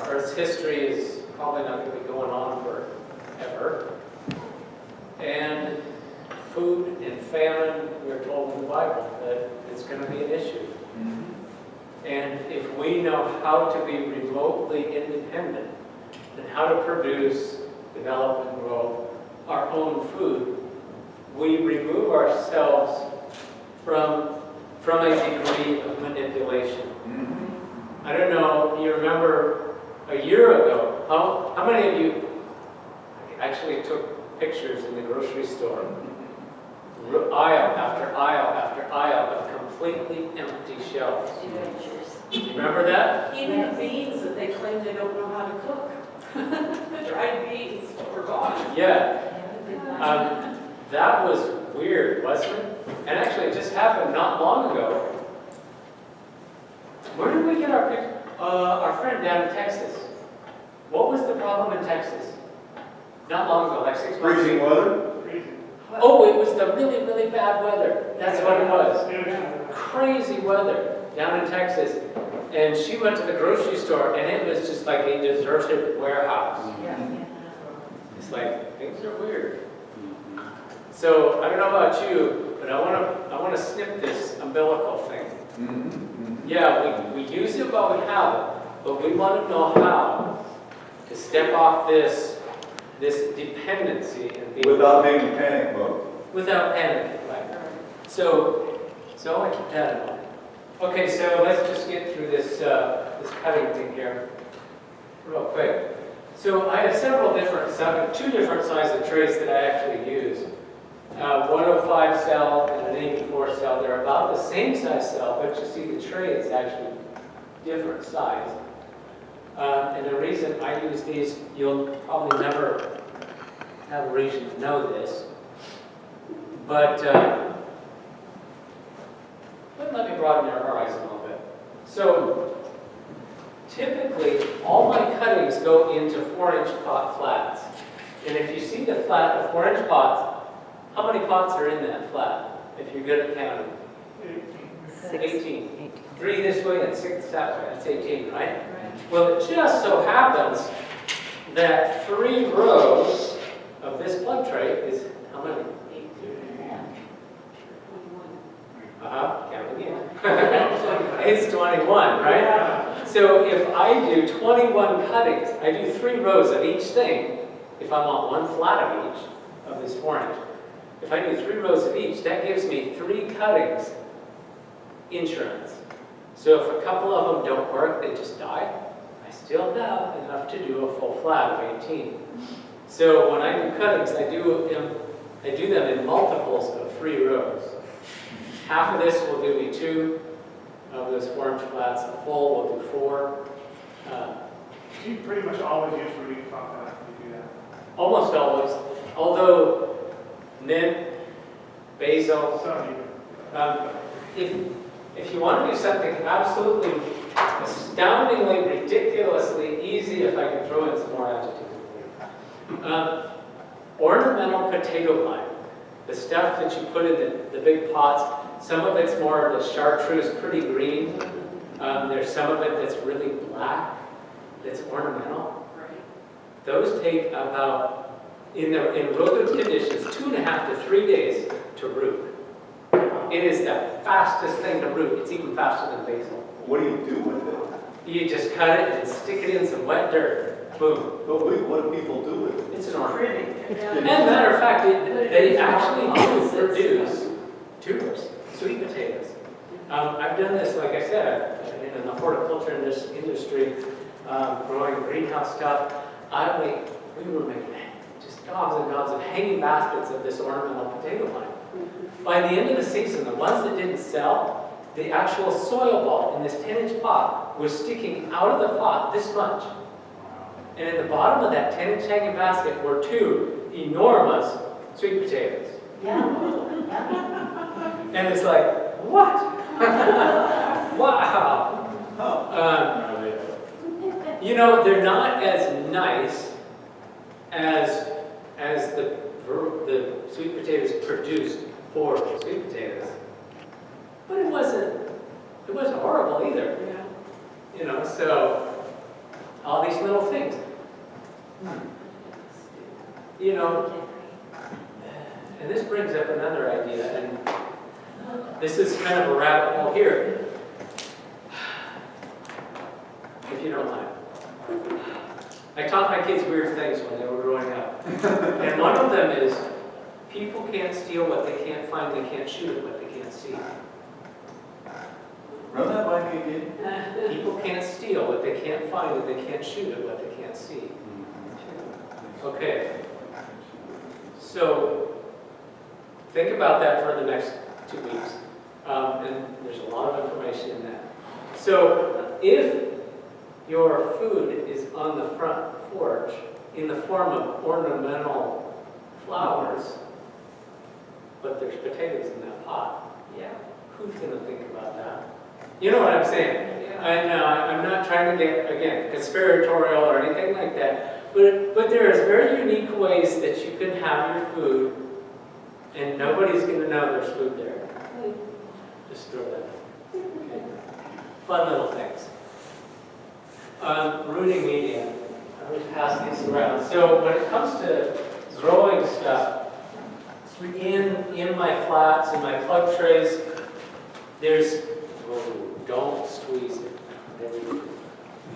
Earth's history is probably not going to be going on forever. And food and famine, we're told in the Bible that it's going to be an issue. And if we know how to be remotely independent and how to produce, develop, and grow our own food, we remove ourselves from a degree of manipulation. I don't know, you remember a year ago, how many of you actually took pictures in the grocery store? Aisle after aisle after aisle of completely empty shelves. Remember that? Even the beans that they claim they don't know how to cook. The dried beans were gone. Yeah. That was weird, wasn't it? And actually, it just happened not long ago. Where did we get our picture? Our friend down in Texas. What was the problem in Texas? Not long ago, like 6 months Freezing ago. weather? Oh, it was the really, really bad weather. That's what it was. Crazy weather down in Texas. And she went to the grocery store, and it was just like a deserted warehouse. It's like, things are weird. So, I don't know about you, but I want to snip this umbilical thing. Yeah, we use it while we have it, but we want to know how to step off this dependency and be Without being in panic mode. without panicking, right? So I want to keep that in mind. Okay, so let's just get through this cutting thing here real quick. So I have two different sizes of trays that I actually use. 105 cell and an 84 cell. They're about the same size cell, but you see the tray is actually different size. And the reason I use these, you'll probably never have a reason to know this, but let me broaden your horizon a little bit. So typically, all my cuttings go into 4-inch pot flats. And if you see the flat of 4-inch pots, how many pots are in that flat, if you're good at counting? 18. 3 this way and 6 that way. That's 18, right? Well, it just so happens that 3 rows of this plug tray is how many? 21. Count again. It's 21, right? So if I do 21 cuttings, I do 3 rows of each thing. If I want 1 flat of each of this 4-inch, if I do 3 rows of each, that gives me 3 cuttings insurance. So if a couple of them don't work, they just die, I still have enough to do a full flat of 18. So when I do cuttings, I do them in multiples of 3 rows. Half of this will do me 2 of those 4-inch flats. A full will do 4. You pretty much always use rooting compound when you do that. Almost always. Although mint, basil, Some even. if you want to do something absolutely astoundingly, ridiculously easy, if I can throw in some more adjectives, ornamental potato vine, the stuff that you put in the big pots, some of it's more of the chartreuse, pretty green. There's some of it that's really black, that's ornamental. Those take about, in real good conditions, 2.5 to 3 days to root. It is the fastest thing to root. It's even faster than basil. What do you do with it? You just cut it and stick it in some wet dirt. Boom. But wait, what do people do with it? It's an ornament. And matter of fact, they actually do produce tubers, sweet potatoes. I've done this, like I said, in the horticulture industry, growing greenhouse stuff. We were making just gobs and gobs of hanging baskets of this ornamental potato vine. By the end of the season, the ones that didn't sell, the actual soil ball in this 10-inch pot was sticking out of the pot this much. And in the bottom of that 10-inch hanging basket were 2 enormous sweet potatoes. And it's like, what? Wow. You know, they're not as nice as the sweet potatoes produced for sweet potatoes, but it wasn't horrible either. You know, so all these little things. You know, and this brings up another idea, and this is kind of a rabbit hole here, if you don't mind. I taught my kids weird things when they were growing up. And one of them is, people can't steal what they can't find, they can't shoot at what they can't see. Run that by me again. People can't steal what they can't find, and they can't shoot at what they can't see. Okay. So, think about that for the next 2 weeks. And there's a lot of information in that. So, if your food is on the front porch in the form of ornamental flowers, but there's potatoes in that pot, who's going to think about that? You know what I'm saying? And I'm not trying to get, again, conspiratorial or anything like that, but there's very unique ways that you can have your food and nobody's going to know there's food there. Just throw that. Okay. Fun little things. Rooting media. I'm going to pass these around. So when it comes to growing stuff, in my flats, in my plug trays, there's, don't squeeze it.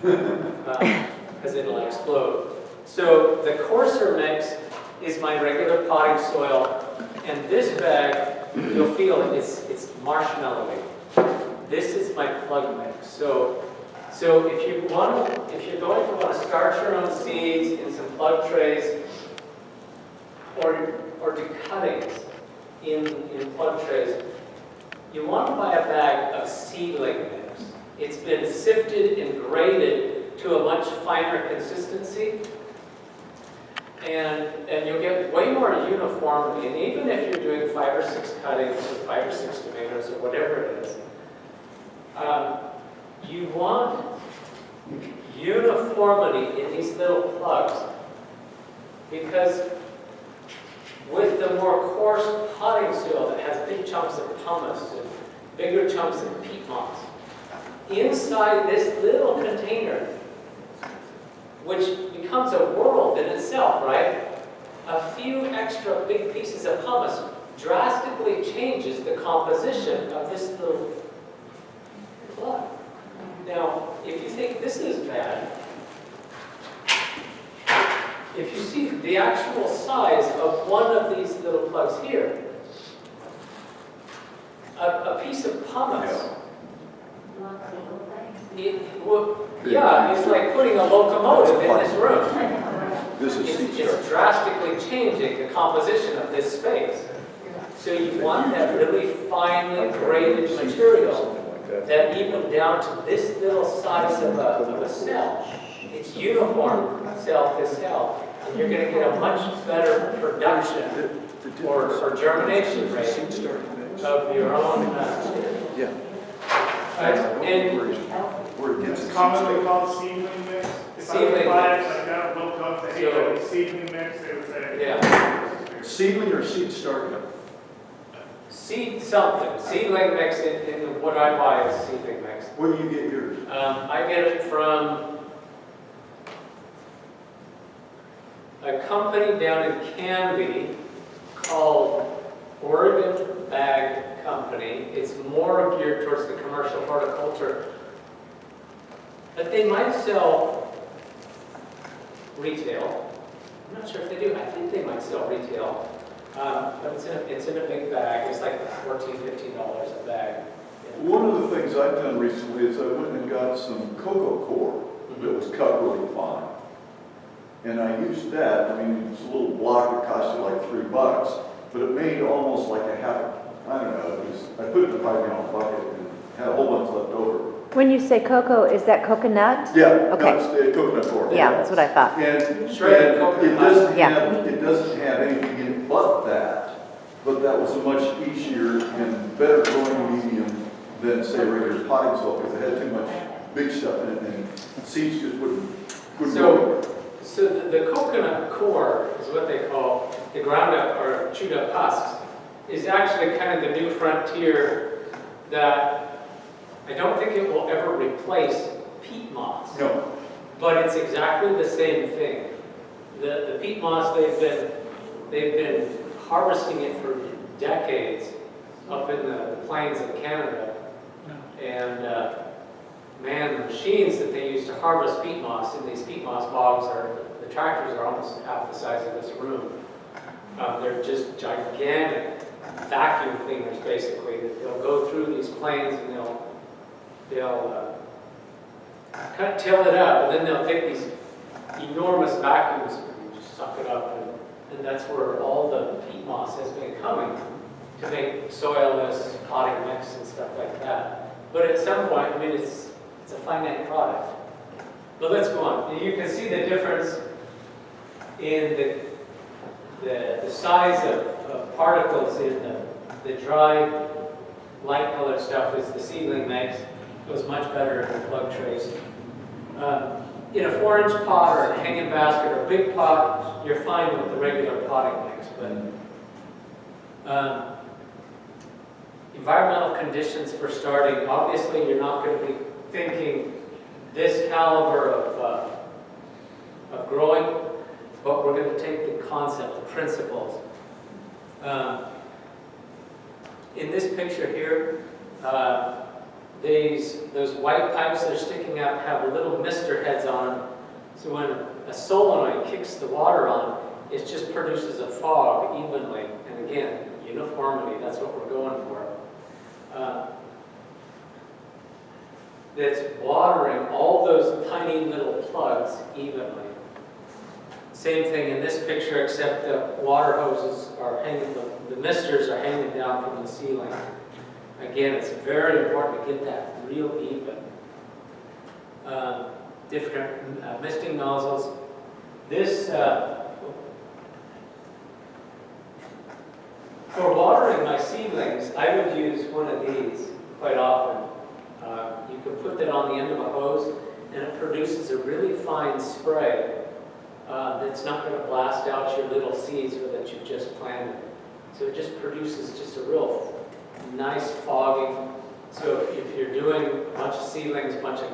Because it'll explode. So the coarser mix is my regular potting soil, and this bag, you'll feel it, it's marshmallowy. This is my plug mix. So if you're going to want to start your own seeds in some plug trays, or do cuttings in plug trays, you want to buy a bag of seedling mix. It's been sifted and graded to a much finer consistency, and you'll get way more uniformity. And even if you're doing 5 or 6 cuttings or 5 or 6 tomatoes or whatever it is, you want uniformity in these little plugs, because with the more coarse potting soil that has big chunks of pumice and bigger chunks of peat moss, inside this little container, which becomes a world in itself, right? A few extra big pieces of pumice drastically changes the composition of this little plug. Now, if you think this is bad, if you see the actual size of one of these little plugs here, a piece of pumice Yeah, it's like putting a locomotive in this room. This is seed It's starter. drastically changing the composition of this space. So you want that really finely graded material that even down to this little size of a cell, it's uniform cell to cell, and you're going to get a much better production or germination rate of your own. Yeah. And Where it gets It's commonly called seedling mix. If I would Seedling buy mix. it like that, look up the So- hey, seedling mix, they would say. yeah, Seedling or seed starter? seed something, seedling mix in what I buy is seedling mix. Where do you get yours? I get it from a company down in Canby called Oregon Bag Company. It's more geared towards the commercial horticulture, but they might sell retail. I'm not sure if they do. I think they might sell retail, but it's in a big bag. It's like $14, $15 a bag. One of the things I've done recently is I went and got some cocoa core that was cut really fine. And I used that. I mean, it's a little block that cost you like $3, but it made almost like a half, I don't know, I put it in a 5-gallon bucket and had a whole bunch left over. When you say cocoa, is that coconut? Yeah, Okay. no, it's the coconut core. Yeah, that's what I thought. And Shredded it coconut. doesn't Yeah. have, it doesn't have anything in it but that. But that was a much easier and better growing medium than, say, regular potting soil, because it had too much big stuff in it, and seeds just wouldn't grow. So the coconut core is what they call the ground up or chewed up husks, is actually kind of the new frontier that I don't think it will ever replace peat moss. No, But it's exactly the same thing. The peat moss, they've been harvesting it for decades up in the plains of Canada. And man, the machines that they use to harvest peat moss in these peat moss bogs the tractors are almost half the size of this room. They're just gigantic vacuum cleaners, basically, that they'll go through these plains and they'll till it up, and then they'll take these enormous vacuums and just suck it up, and that's where all the peat moss has been coming to make soilless potting mix and stuff like that. But at some point, I mean, it's a finite product. But let's go on. You can see the difference in the size of particles in the dry, light-colored stuff is the seedling mix. Goes much better in the plug trays. In a 4-inch pot or a hanging basket or a big pot, you're fine with the regular potting mix. But environmental conditions for starting, obviously you're not going to be thinking this caliber of growing, but we're going to take the concept, the principles. In this picture here, those white pipes that are sticking up have little mister heads on them. So when a solenoid kicks the water on, it just produces a fog evenly. And again, uniformity, that's what we're going for. That's watering all those tiny little plugs evenly. Same thing in this picture, except the water hoses are hanging, the misters are hanging down from the ceiling. Again, it's very important to get that real even. Different misting nozzles. This, for watering my seedlings, I would use one of these quite often. You can put that on the end of a hose, and it produces a really fine spray that's not going to blast out your little seeds that you've just planted. So it just produces just a real nice fogging. So if you're doing a bunch of seedlings, a bunch of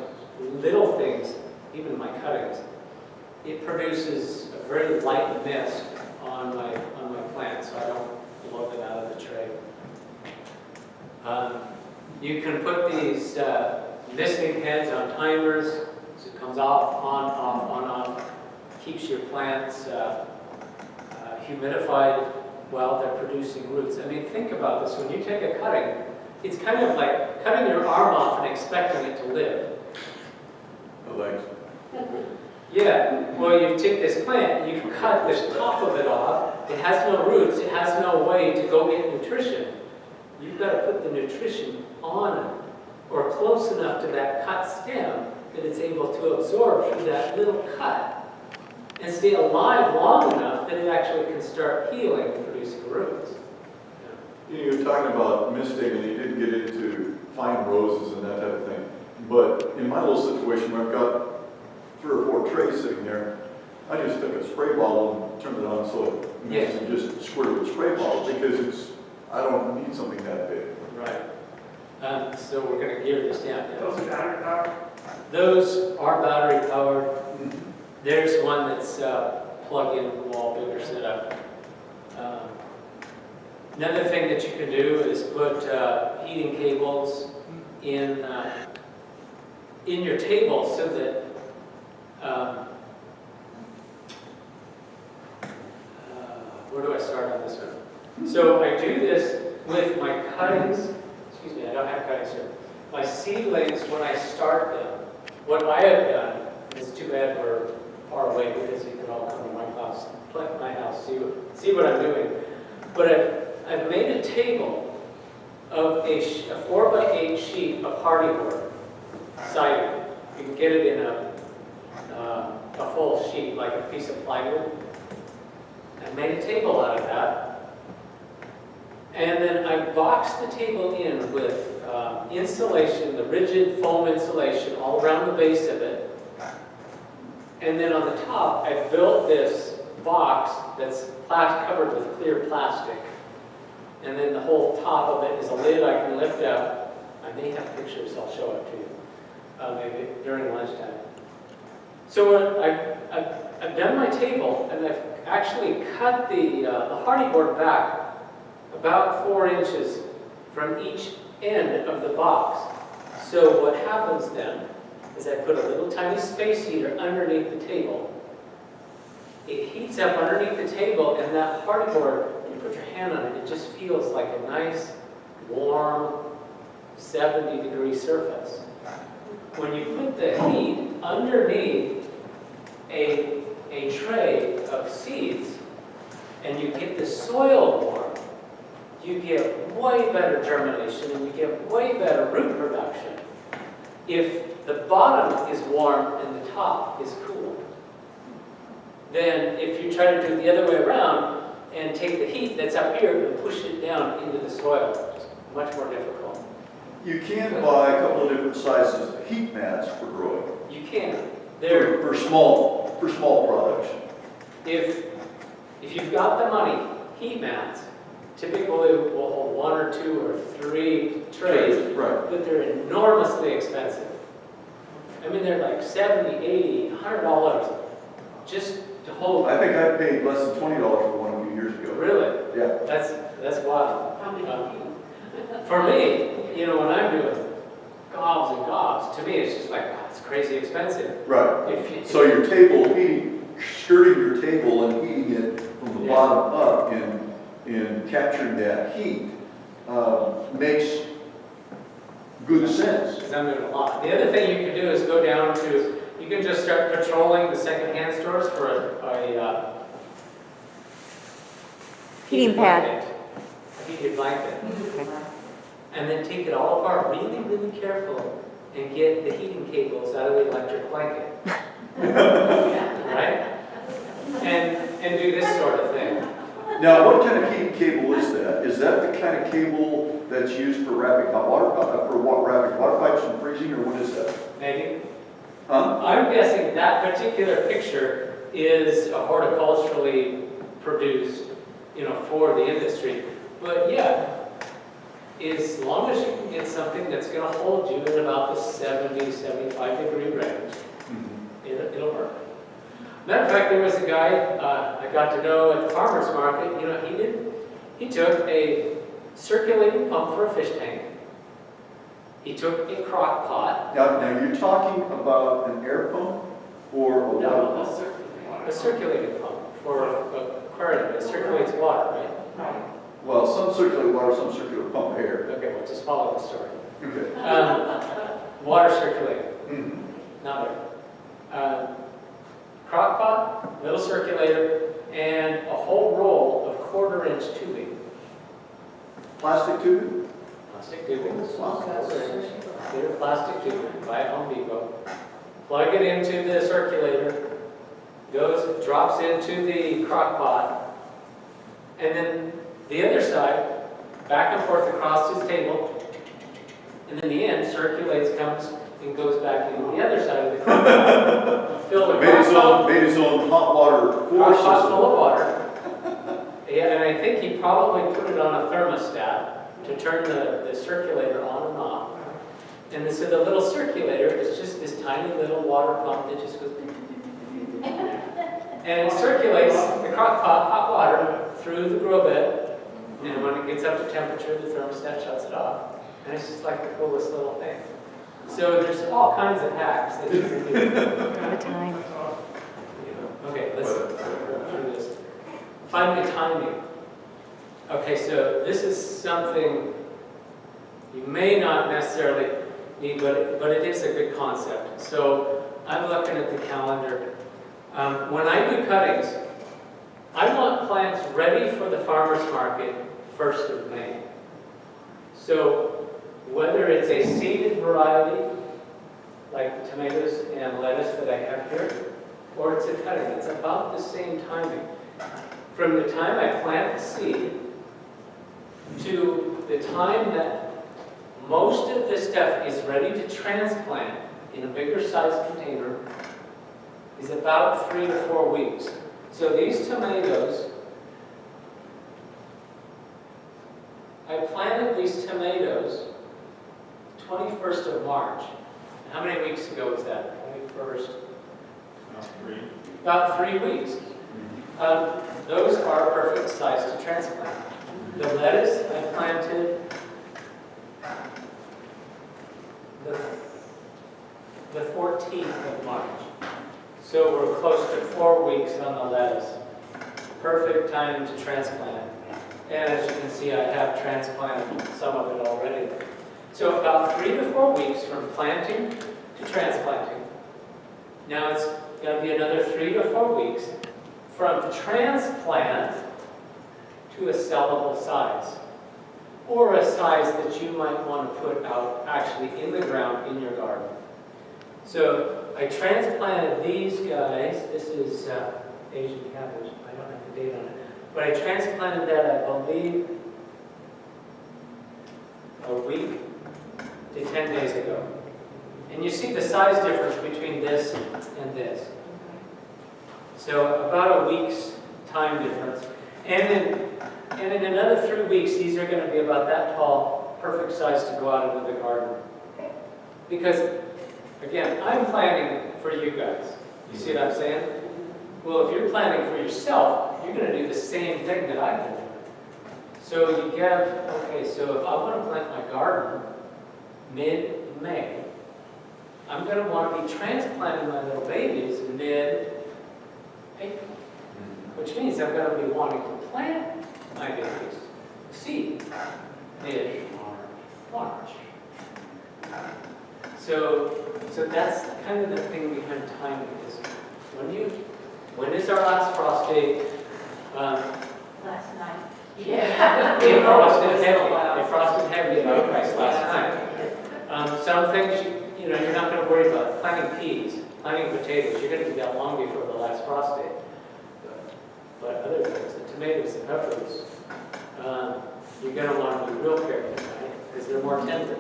little things, even my cuttings, it produces a very light mist on my plants, so I don't blow it out of the tray. You can put these misting heads on timers, so it comes off, on, off, keeps your plants humidified while they're producing roots. I mean, think about this. When you take a cutting, it's kind of like cutting your arm off and expecting it to live. No thanks. Yeah, well, you take this plant, you cut the top of it off, it has no roots, it has no way to go get nutrition. You've got to put the nutrition on it, or close enough to that cut stem that it's able to absorb through that little cut and stay alive long enough that it actually can start healing and producing roots. You were talking about misting, and you didn't get into fine roses and that type of thing. But in my little situation where I've got 3 or 4 trays sitting there, I just took a spray bottle and turned it on so it mixed and just squirted with spray bottle because I don't need something that big. Right. So we're going to gear this down. Those are battery powered. Those are battery powered. There's one that's plug-in wall bigger setup. Another thing that you can do is put heating cables in your table so that where do I start on this one? So I do this with my cuttings. Excuse me, I don't have cuttings here. My seedlings, when I start them, what I have done, it's too bad we're far away because you can all come to my house, see what I'm doing. But I've made a table of a 4x8 sheet of hardyboard siding. You can get it in a full sheet, like a piece of plywood. I made a table out of that. And then I boxed the table in with insulation, the rigid foam insulation all around the base of it. And then on the top, I built this box that's covered with clear plastic. And then the whole top of it is a lid I can lift up. I may have pictures, I'll show it to you, maybe during lunchtime. So I've done my table, and I've actually cut the hardyboard back about 4 inches from each end of the box. So what happens then is I put a little tiny space heater underneath the table. It heats up underneath the table, and that hardyboard, you put your hand on it, it just feels like a nice, warm, 70-degree surface. When you put the heat underneath a tray of seeds, and you get the soil warm, you get way better germination and you get way better root production if the bottom is warm and the top is cool. Then if you try to do it the other way around and take the heat that's up here and push it down into the soil, it's much more difficult. You can buy a couple of different sizes of heat mats for growing. You can. For small production. If you've got the money, heat mats typically will hold 1 or 2 or 3 trays, right. but they're enormously expensive. I mean, they're like $70, $80, $100 just to hold. I think I paid less than $20 for one a few years ago. Really? Yeah. That's wild. How many For me, you know, when I'm doing gobs and gobs, to me it's just like, oh, it's crazy expensive. Right. So your table heating, skirting your table and heating it from the bottom up in capturing that heat makes good sense. Because I'm doing a lot. The other thing you can do is go down to, you can just start patrolling the secondhand stores for a Heating pad. A heated blanket. And then take it all apart really, really careful and get the heating cables out of the electric blanket. Right? And do this sort of thing. Now, what kind of heating cable is that? Is that the kind of cable that's used for wrapping hot water wrapping water pipes and freezing, or what is that? Maybe? Huh? I'm guessing that particular picture is horticulturally produced, you know, for the industry. But yeah, as long as you can get something that's going to hold you in about the 70, 75 degree range, it'll work. Matter of fact, there was a guy I got to know at the farmer's market. You know, he took a circulating pump for a fish tank. He took a crock pot. Now you're talking about an air pump or a water pump? A circulating pump for an aquarium that circulates water, right? Well, some circulate water, some circulate pump air. Okay, well, just follow the story. Okay. Water circulator, Mhm. not there. Crock pot, little circulator, and a whole roll of 1/4-inch tubing. Plastic tubing? Plastic tubing. Wow. Clear plastic tubing, buy at Home Depot. Plug it into the circulator, drops into the crock pot, and then the other side, back and forth across his table, and then the end circulates, comes, and goes back into the other side of the crock pot. Fill the crock pot. Made his own hot water Crock pot system. full of water. Yeah, and I think he probably put it on a thermostat to turn the circulator on and off. And so the little circulator is just this tiny little water pump that just goes beep, beep, beep, beep, beep. And it circulates the crock pot hot water through the grow bed. And when it gets up to temperature, the thermostat shuts it off. And it's just like the coolest little thing. So there's all kinds of hacks that you can do. All the time. Okay, let's go through this. Find the timing. Okay, so this is something you may not necessarily need, but it is a good concept. So I'm looking at the calendar. When I do cuttings, I want plants ready for the farmer's market 1st of May. So whether it's a seeded variety, like tomatoes and lettuce that I have here, or it's a cutting, it's about the same timing. From the time I plant the seed to the time that most of the stuff is ready to transplant in a bigger size container is about 3 to 4 weeks. So these tomatoes, I planted these tomatoes 21st of March. How many weeks ago was that? 21st? About 3 weeks. Those are perfect size to transplant. The lettuce I planted the 14th of March. So we're close to 4 weeks on the lettuce. Perfect time to transplant. And as you can see, I have transplanted some of it already. So about 3 to 4 weeks from planting to transplanting. Now it's going to be another 3 to 4 weeks from transplant to a sellable size, or a size that you might want to put out actually in the ground in your garden. So I transplanted these guys. This is Asian cabbage. I don't have the date on it. But I transplanted that, I believe, a week to 10 days ago. And you see the size difference between this and this. So about a week's time difference. And in another 3 weeks, these are going to be about that tall, perfect size to go out into the garden. Because, again, I'm planning for you guys. You see what I'm saying? Well, if you're planning for yourself, you're going to do the same thing that I've been doing. So you get, okay, so if I want to plant my garden mid-May, I'm going to want to be transplanting my little babies mid-April. Which means I'm going to be wanting to plant my babies, seed, mid-March. So that's kind of the thing behind timing is when is our last frost date? Last night. Yeah. They frosted heavy. They frosted heavy in our price last night. Some things you're not going to worry about. Planting peas, planting potatoes, you're going to do that long before the last frost date. But other things, the tomatoes, the peppers, you're going to want to be real careful, right? Because they're more tender.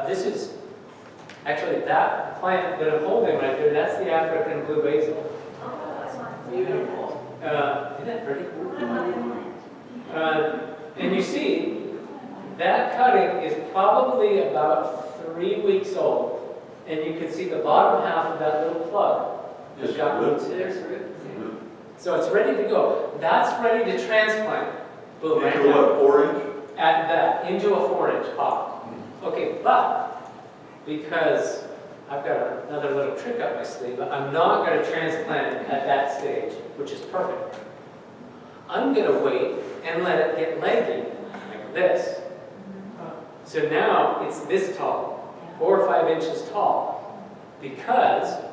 This is actually that plant that I'm holding right there. That's the African blue basil. Beautiful. Isn't that pretty? And you see, that cutting is probably about 3 weeks old. And you can see the bottom half of that little plug. It's got roots in there. So it's ready to go. That's ready to transplant. Boom, right Into now. what, 4-inch? Add that into a 4-inch pot. Okay, but because I've got another little trick up my sleeve, I'm not going to transplant it at that stage, which is perfect. I'm going to wait and let it get leggy this. So now it's this tall, 4 or 5 inches tall, because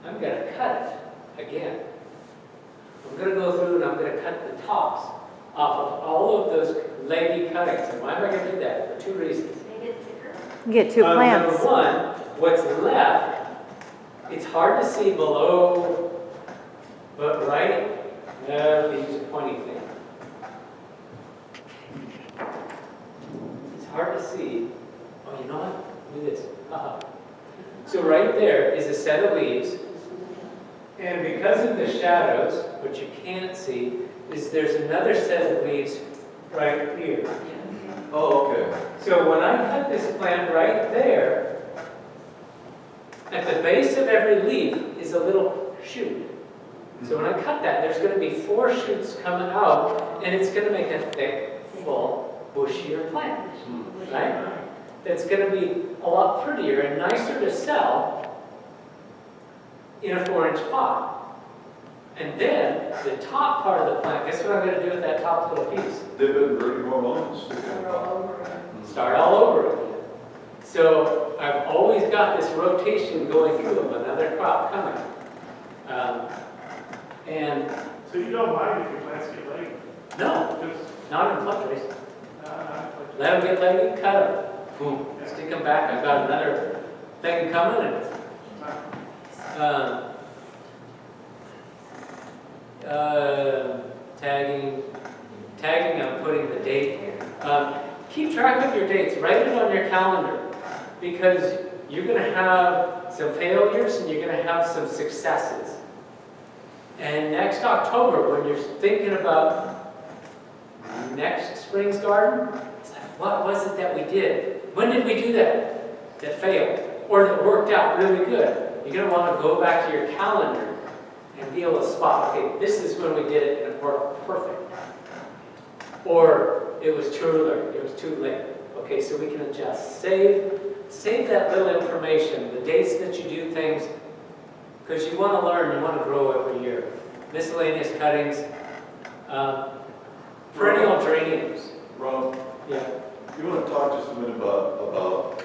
I'm going to cut it again. I'm going to go through and I'm going to cut the tops off of all of those leggy cuttings. And why am I going to do that? For 2 reasons. You get 2 plants. Number one, what's left, it's hard to see below, but right, no, they use a pointy thing. It's hard to see. Oh, you know what? Do this. So right there is a set of leaves, and because of the shadows, what you can't see is there's another set of leaves right here. Oh, okay. So when I cut this plant right there, at the base of every leaf is a little shoot. So when I cut that, there's going to be 4 shoots coming out, and it's going to make a thick, full, bushier plant, right? That's going to be a lot prettier and nicer to sell in a 4-inch pot. And then the top part of the plant, guess what I'm going to do with that top little piece? They've been very more lawns. Start all over again. So I've always got this rotation going through of another crop coming. And So you don't mind if your plants get late? no, Just, not in plant race. not Let them get leggy, cut them. Boom, stick them back. I've got another thing coming, and tagging, I'm putting the date. Keep track of your dates. Write it on your calendar, because you're going to have some failures and you're going to have some successes. And next October, when you're thinking about next spring's garden, it's like, what was it that we did? When did we do that failed? Or that worked out really good? You're going to want to go back to your calendar and be able to spot, okay, this is when we did it and it worked perfect. Or it was too early, it was too late. Okay, so we can adjust. Save that little information, the dates that you do things, because you want to learn, you want to grow every year. Miscellaneous cuttings, perennial geraniums. Rob, Yeah. you want to talk just a minute about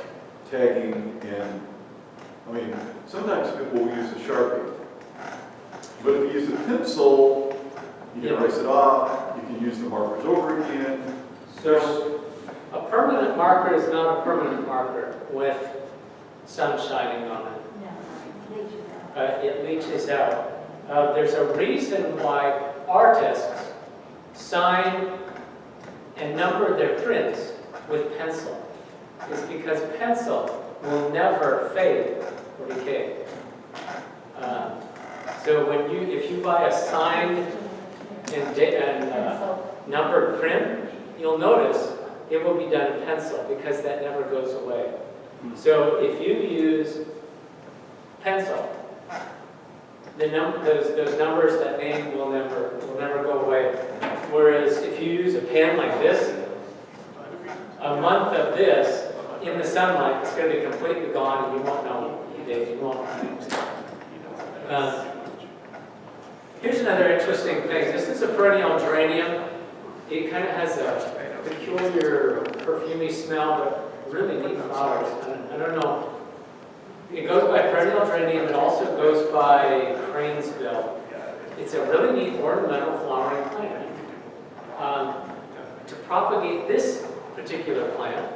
tagging and, I mean, sometimes people will use a Sharpie. But if you use a pencil, you can erase it off, you can use the markers over again. So a permanent marker is not a permanent marker with sun shining on it. It leaches out. There's a reason why artists sign and number their prints with pencil. It's because pencil will never fade or decay. So if you buy a signed and numbered print, you'll notice it will be done in pencil because that never goes away. So if you use pencil, those numbers, that name will never go away. Whereas if you use a pen like this, a month of this in the sunlight, it's going to be completely gone, and you won't know the days. You won't. Here's another interesting thing. This is a perennial geranium. It kind of has a peculiar perfumey smell, but really neat flowers. I don't know. It goes by perennial geranium. It also goes by cranesbill. It's a really neat ornamental flowering plant. To propagate this particular plant,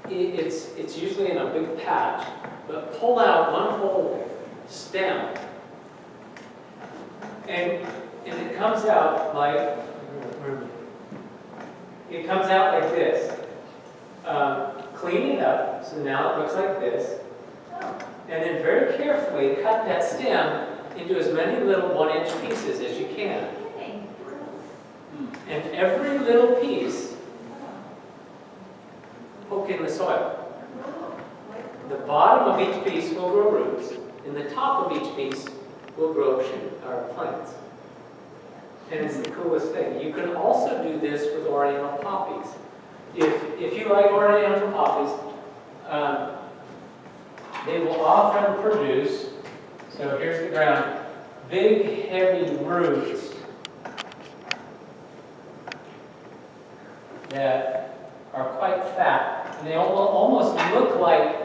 it's usually in a big patch, but pull out one whole stem, and it comes out like this. Clean it up, so now it looks like this. And then very carefully cut that stem into as many little 1-inch pieces as you can. And every little piece, poke in the soil. The bottom of each piece will grow roots, and the top of each piece will grow plants. And it's the coolest thing. You can also do this with ornamental poppies. If you like ornamental poppies, they will often produce, so here's the ground, big heavy roots that are quite fat, and they almost look like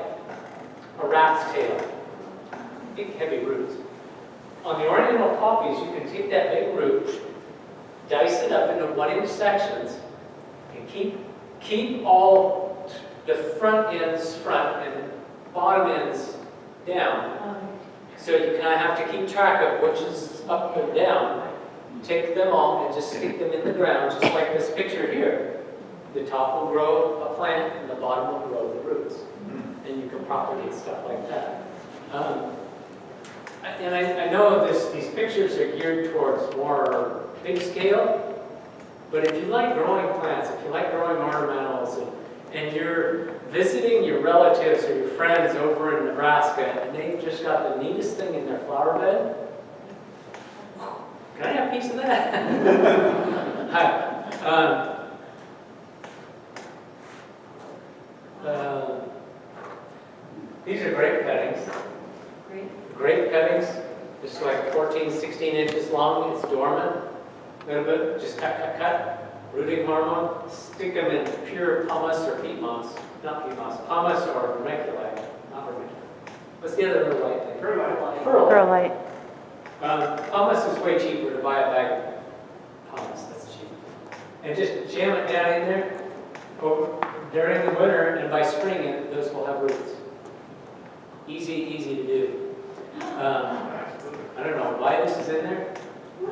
a rat's tail. Big, heavy roots. On the ornamental poppies, you can take that big root, dice it up into 1-inch sections, and keep all the front ends front and bottom ends down. So you kind of have to keep track of which is up and down. Take them all and just stick them in the ground, just like this picture here. The top will grow a plant and the bottom will grow the roots. And you can propagate stuff like that. And I know these pictures are geared towards more big scale, but if you like growing plants, if you like growing ornamentals, and you're visiting your relatives or your friends over in Nebraska, and they've just got the neatest thing in their flower bed, can I have a piece of that? Hi. These are grape cuttings. Grape cuttings, just like 14, 16 inches long. It's dormant. A little bit, just cut. Rooting hormone. Stick them in pure pumice or peat moss. Not peat moss. Pumice or vermiculite. Not vermiculite. What's the other little white thing? Perlite. Perlite. Pumice is way cheaper to buy a bag of pumice. That's cheap. And just jam it down in there during the winter, and by spring, those will have roots. Easy to do. I don't know why this is in there.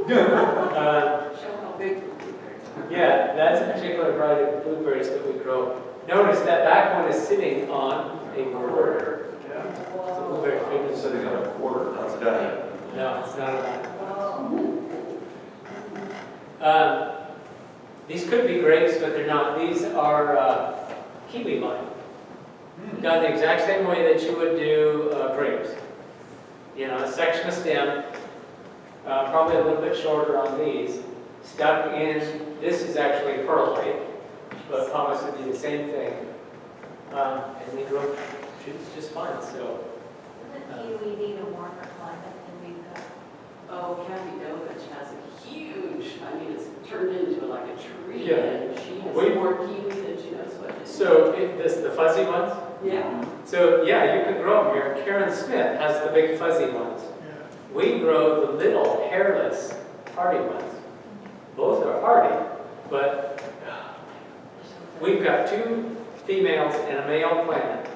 Show how big the blueberries are. Yeah, that's a particular variety of blueberries that we grow. Notice that back one is sitting on a border. Yeah. It's a blueberry big. It's sitting on a quarter, that's done. No, it's not a Wow. These could be grapes, but they're not. These are kiwi vine. Done the exact same way that you would do grapes. You know, a section of stem, probably a little bit shorter on these, stuck in, this is actually perlite, but pumice would be the same thing. And they grow shoots just fine, so. Doesn't kiwi need a warmer climate than we've got? Oh, Kathy Dovich has a huge, I mean, it's turned into like a tree. Yeah. And she has We- more kiwi than she knows what to do. So, the fuzzy ones? Yeah. So, yeah, you could grow them here. Karen Smith has the big fuzzy ones. We grow the little hairless hardy ones. Both are hardy, but we've got 2 females and a male plant.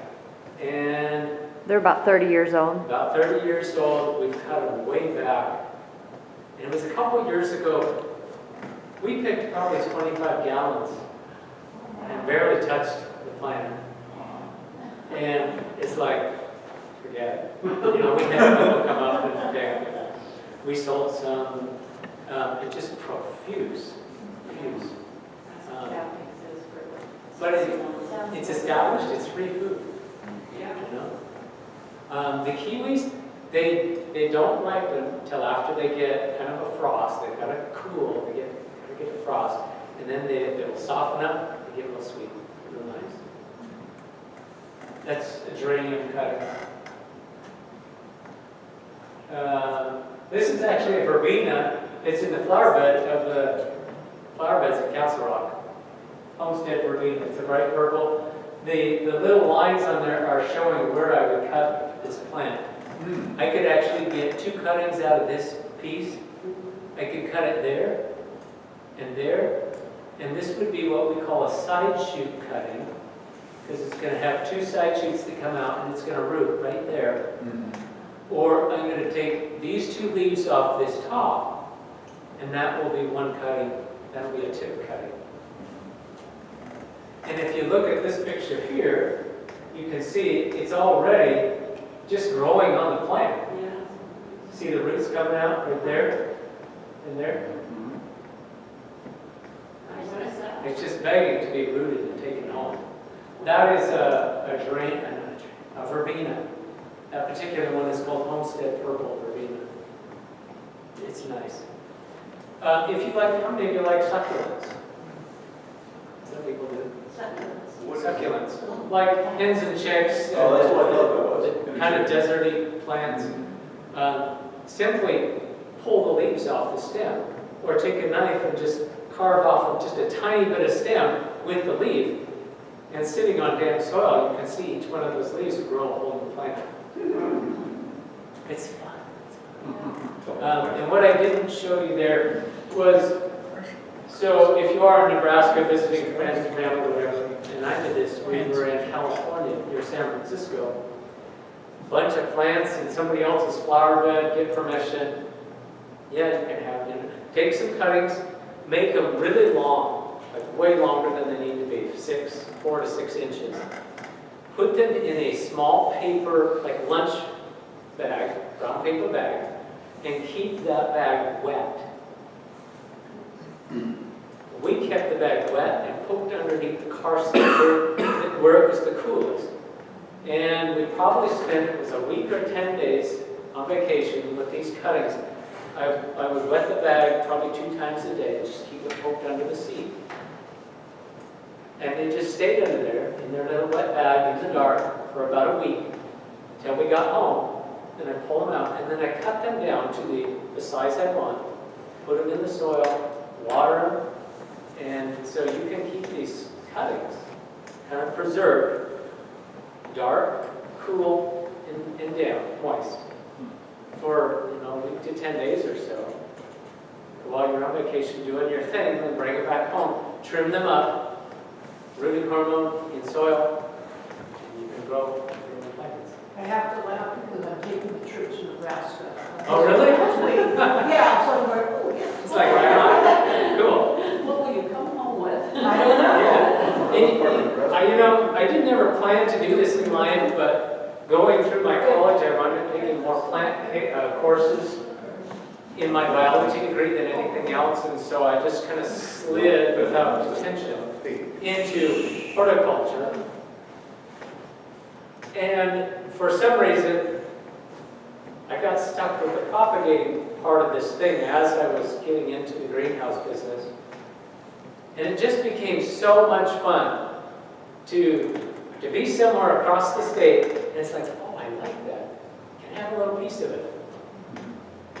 And They're about 30 years old. about 30 years old, we've cut them way back. And it was a couple years ago, we picked probably 25 gallons and barely touched the plant. And it's like, forget it. You know, we had people come up and pick. We sold some, it's just profuse. But it's established, it's free food. Yeah. You know? The kiwis, they don't ripen until after they get kind of a frost. They've got to cool, they get a frost, and then they'll soften up, they get real sweet, real nice. That's a geranium cutting. This is actually a verbena. It's in the flower bed of the flower beds at Castle Rock. Homestead verbena. It's a bright purple. The little lines on there are showing where I would cut this plant. I could actually get 2 cuttings out of this piece. I could cut it there, and this would be what we call a side shoot cutting, because it's going to have 2 side shoots that come out, and it's going to root right there. Or I'm going to take these 2 leaves off this top, and that will be 1 cutting. That will be a tip cutting. And if you look at this picture here, you can see it's already just growing on the plant. Yeah. See the roots coming out right there and there? What is that? It's just begging to be rooted and taken home. That is a verbena. That particular one is called Homestead Purple Verbena. It's nice. If you like, how many of you like succulents? Some people do. Succulents. Like hens and chicks. Oh, that's what I thought that was. Kind of deserty plants. Simply pull the leaves off the stem, or take a knife and just carve off just a tiny bit of stem with the leaf, and sitting on damp soil, you can see each one of those leaves grow a whole new plant. It's fun. And what I didn't show you there was, so if you are in Nebraska visiting friends and family, whatever, and I did this, we were in California near San Francisco, bunch of plants in somebody else's flower bed, get permission. Yeah, you can have them. Take some cuttings, make them really long, like way longer than they need to be, 4 to 6 inches. Put them in a small paper, like lunch bag, brown paper bag, and keep that bag wet. We kept the bag wet and poked underneath the car seat where it was the coolest. And we probably spent, it was a week or 10 days on vacation with these cuttings. I would wet the bag probably 2 times a day, just keep it poked under the seat. And they just stayed under there in their little wet bag in the dark for about a week until we got home. Then I pulled them out, and then I cut them down to the size I want, put them in the soil, water them, and so you can keep these cuttings kind of preserved, dark, cool, and damp, moist, for a week to 10 days or so. While you're on vacation doing your thing, then bring it back home, trim them up, rooting hormone in soil, and you can grow your plants. I have to laugh because I'm taking the trip to Nebraska. Oh, really? Yeah, so I'm like, oh, yeah. It's like right on. Cool. What will you come home with? I don't know. Yeah. I didn't ever plan to do this in life, but going through my college, I wound up taking more plant courses in my biology degree than anything else, and so I just kind of slid without intention into horticulture. And for some reason, I got stuck with the propagating part of this thing as I was getting into the greenhouse business. And it just became so much fun to be somewhere across the state, and it's like, oh, I like that. Can I have a little piece of it?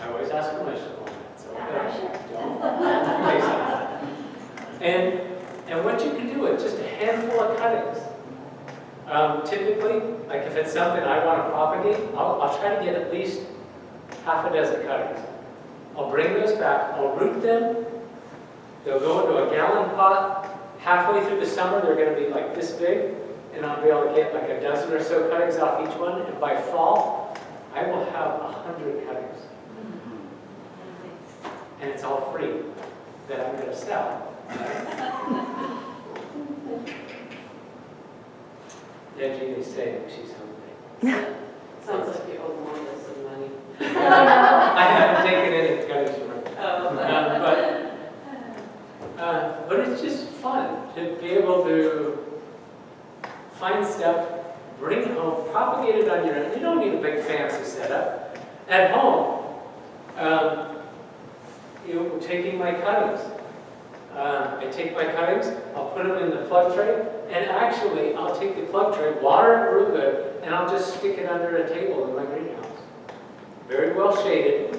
I always ask permission on that, so and what you can do with just a handful of cuttings. Typically, like if it's something I want to propagate, I'll try to get at least half a dozen cuttings. I'll bring those back, I'll root them, they'll go into a gallon pot. Halfway through the summer, they're going to be like this big, and I'll be able to get like a dozen or so cuttings off each one, and by fall, I will have 100 cuttings. And it's all free that I'm going to sell. Yeah, Jeannie's saying she's hungry. Sounds like you owe Norris some money. I haven't taken any cuttings from her. But it's just fun to be able to find stuff, bring it home, propagate it on your own. You don't need a big fancy setup. At home, taking my cuttings. I take my cuttings, I'll put them in the plug tray, and actually I'll take the plug tray, water it real good, and I'll just stick it under a table in my greenhouse. Very well shaded.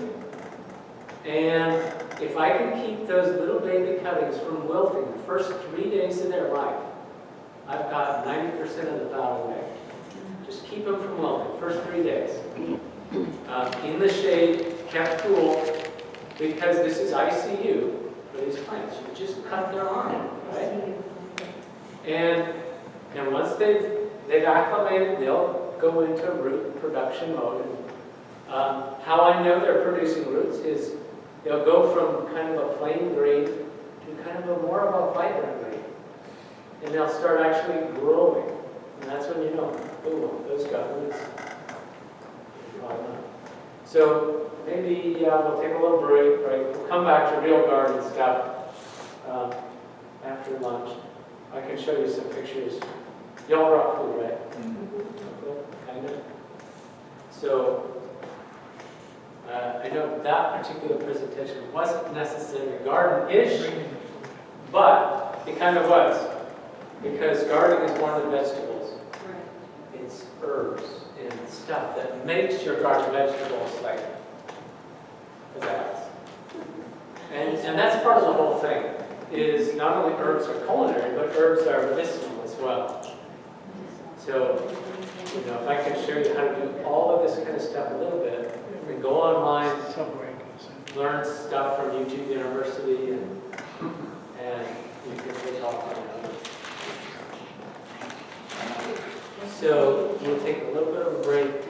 And if I can keep those little baby cuttings from wilting the first 3 days of their life, I've got 90% of the battle away. Just keep them from wilting, first 3 days. In the shade, kept cool, because this is ICU for these plants. You just cut their arm, right? And once they've acclimated, they'll go into root production mode. How I know they're producing roots is they'll go from kind of a plain green to kind of a more of a vibrant green. And they'll start actually growing. And that's when you know, ooh, those got roots. So maybe we'll take a little break. We'll come back to real garden stuff after lunch. I can show you some pictures. Y'all brought food, right? Mm-hmm. Kind of. So I know that particular presentation wasn't necessarily garden-ish, but it kind of was, because gardening is one of the vegetables. It's herbs and stuff that makes your garden vegetables like pizzazz. And that's part of the whole thing, is not only herbs are culinary, but herbs are medicinal as well. So, you know, if I can show you how to do all of this kind of stuff a little bit, we can go online, learn stuff from YouTube University, and you can take off on it. So we'll take a little bit of a break.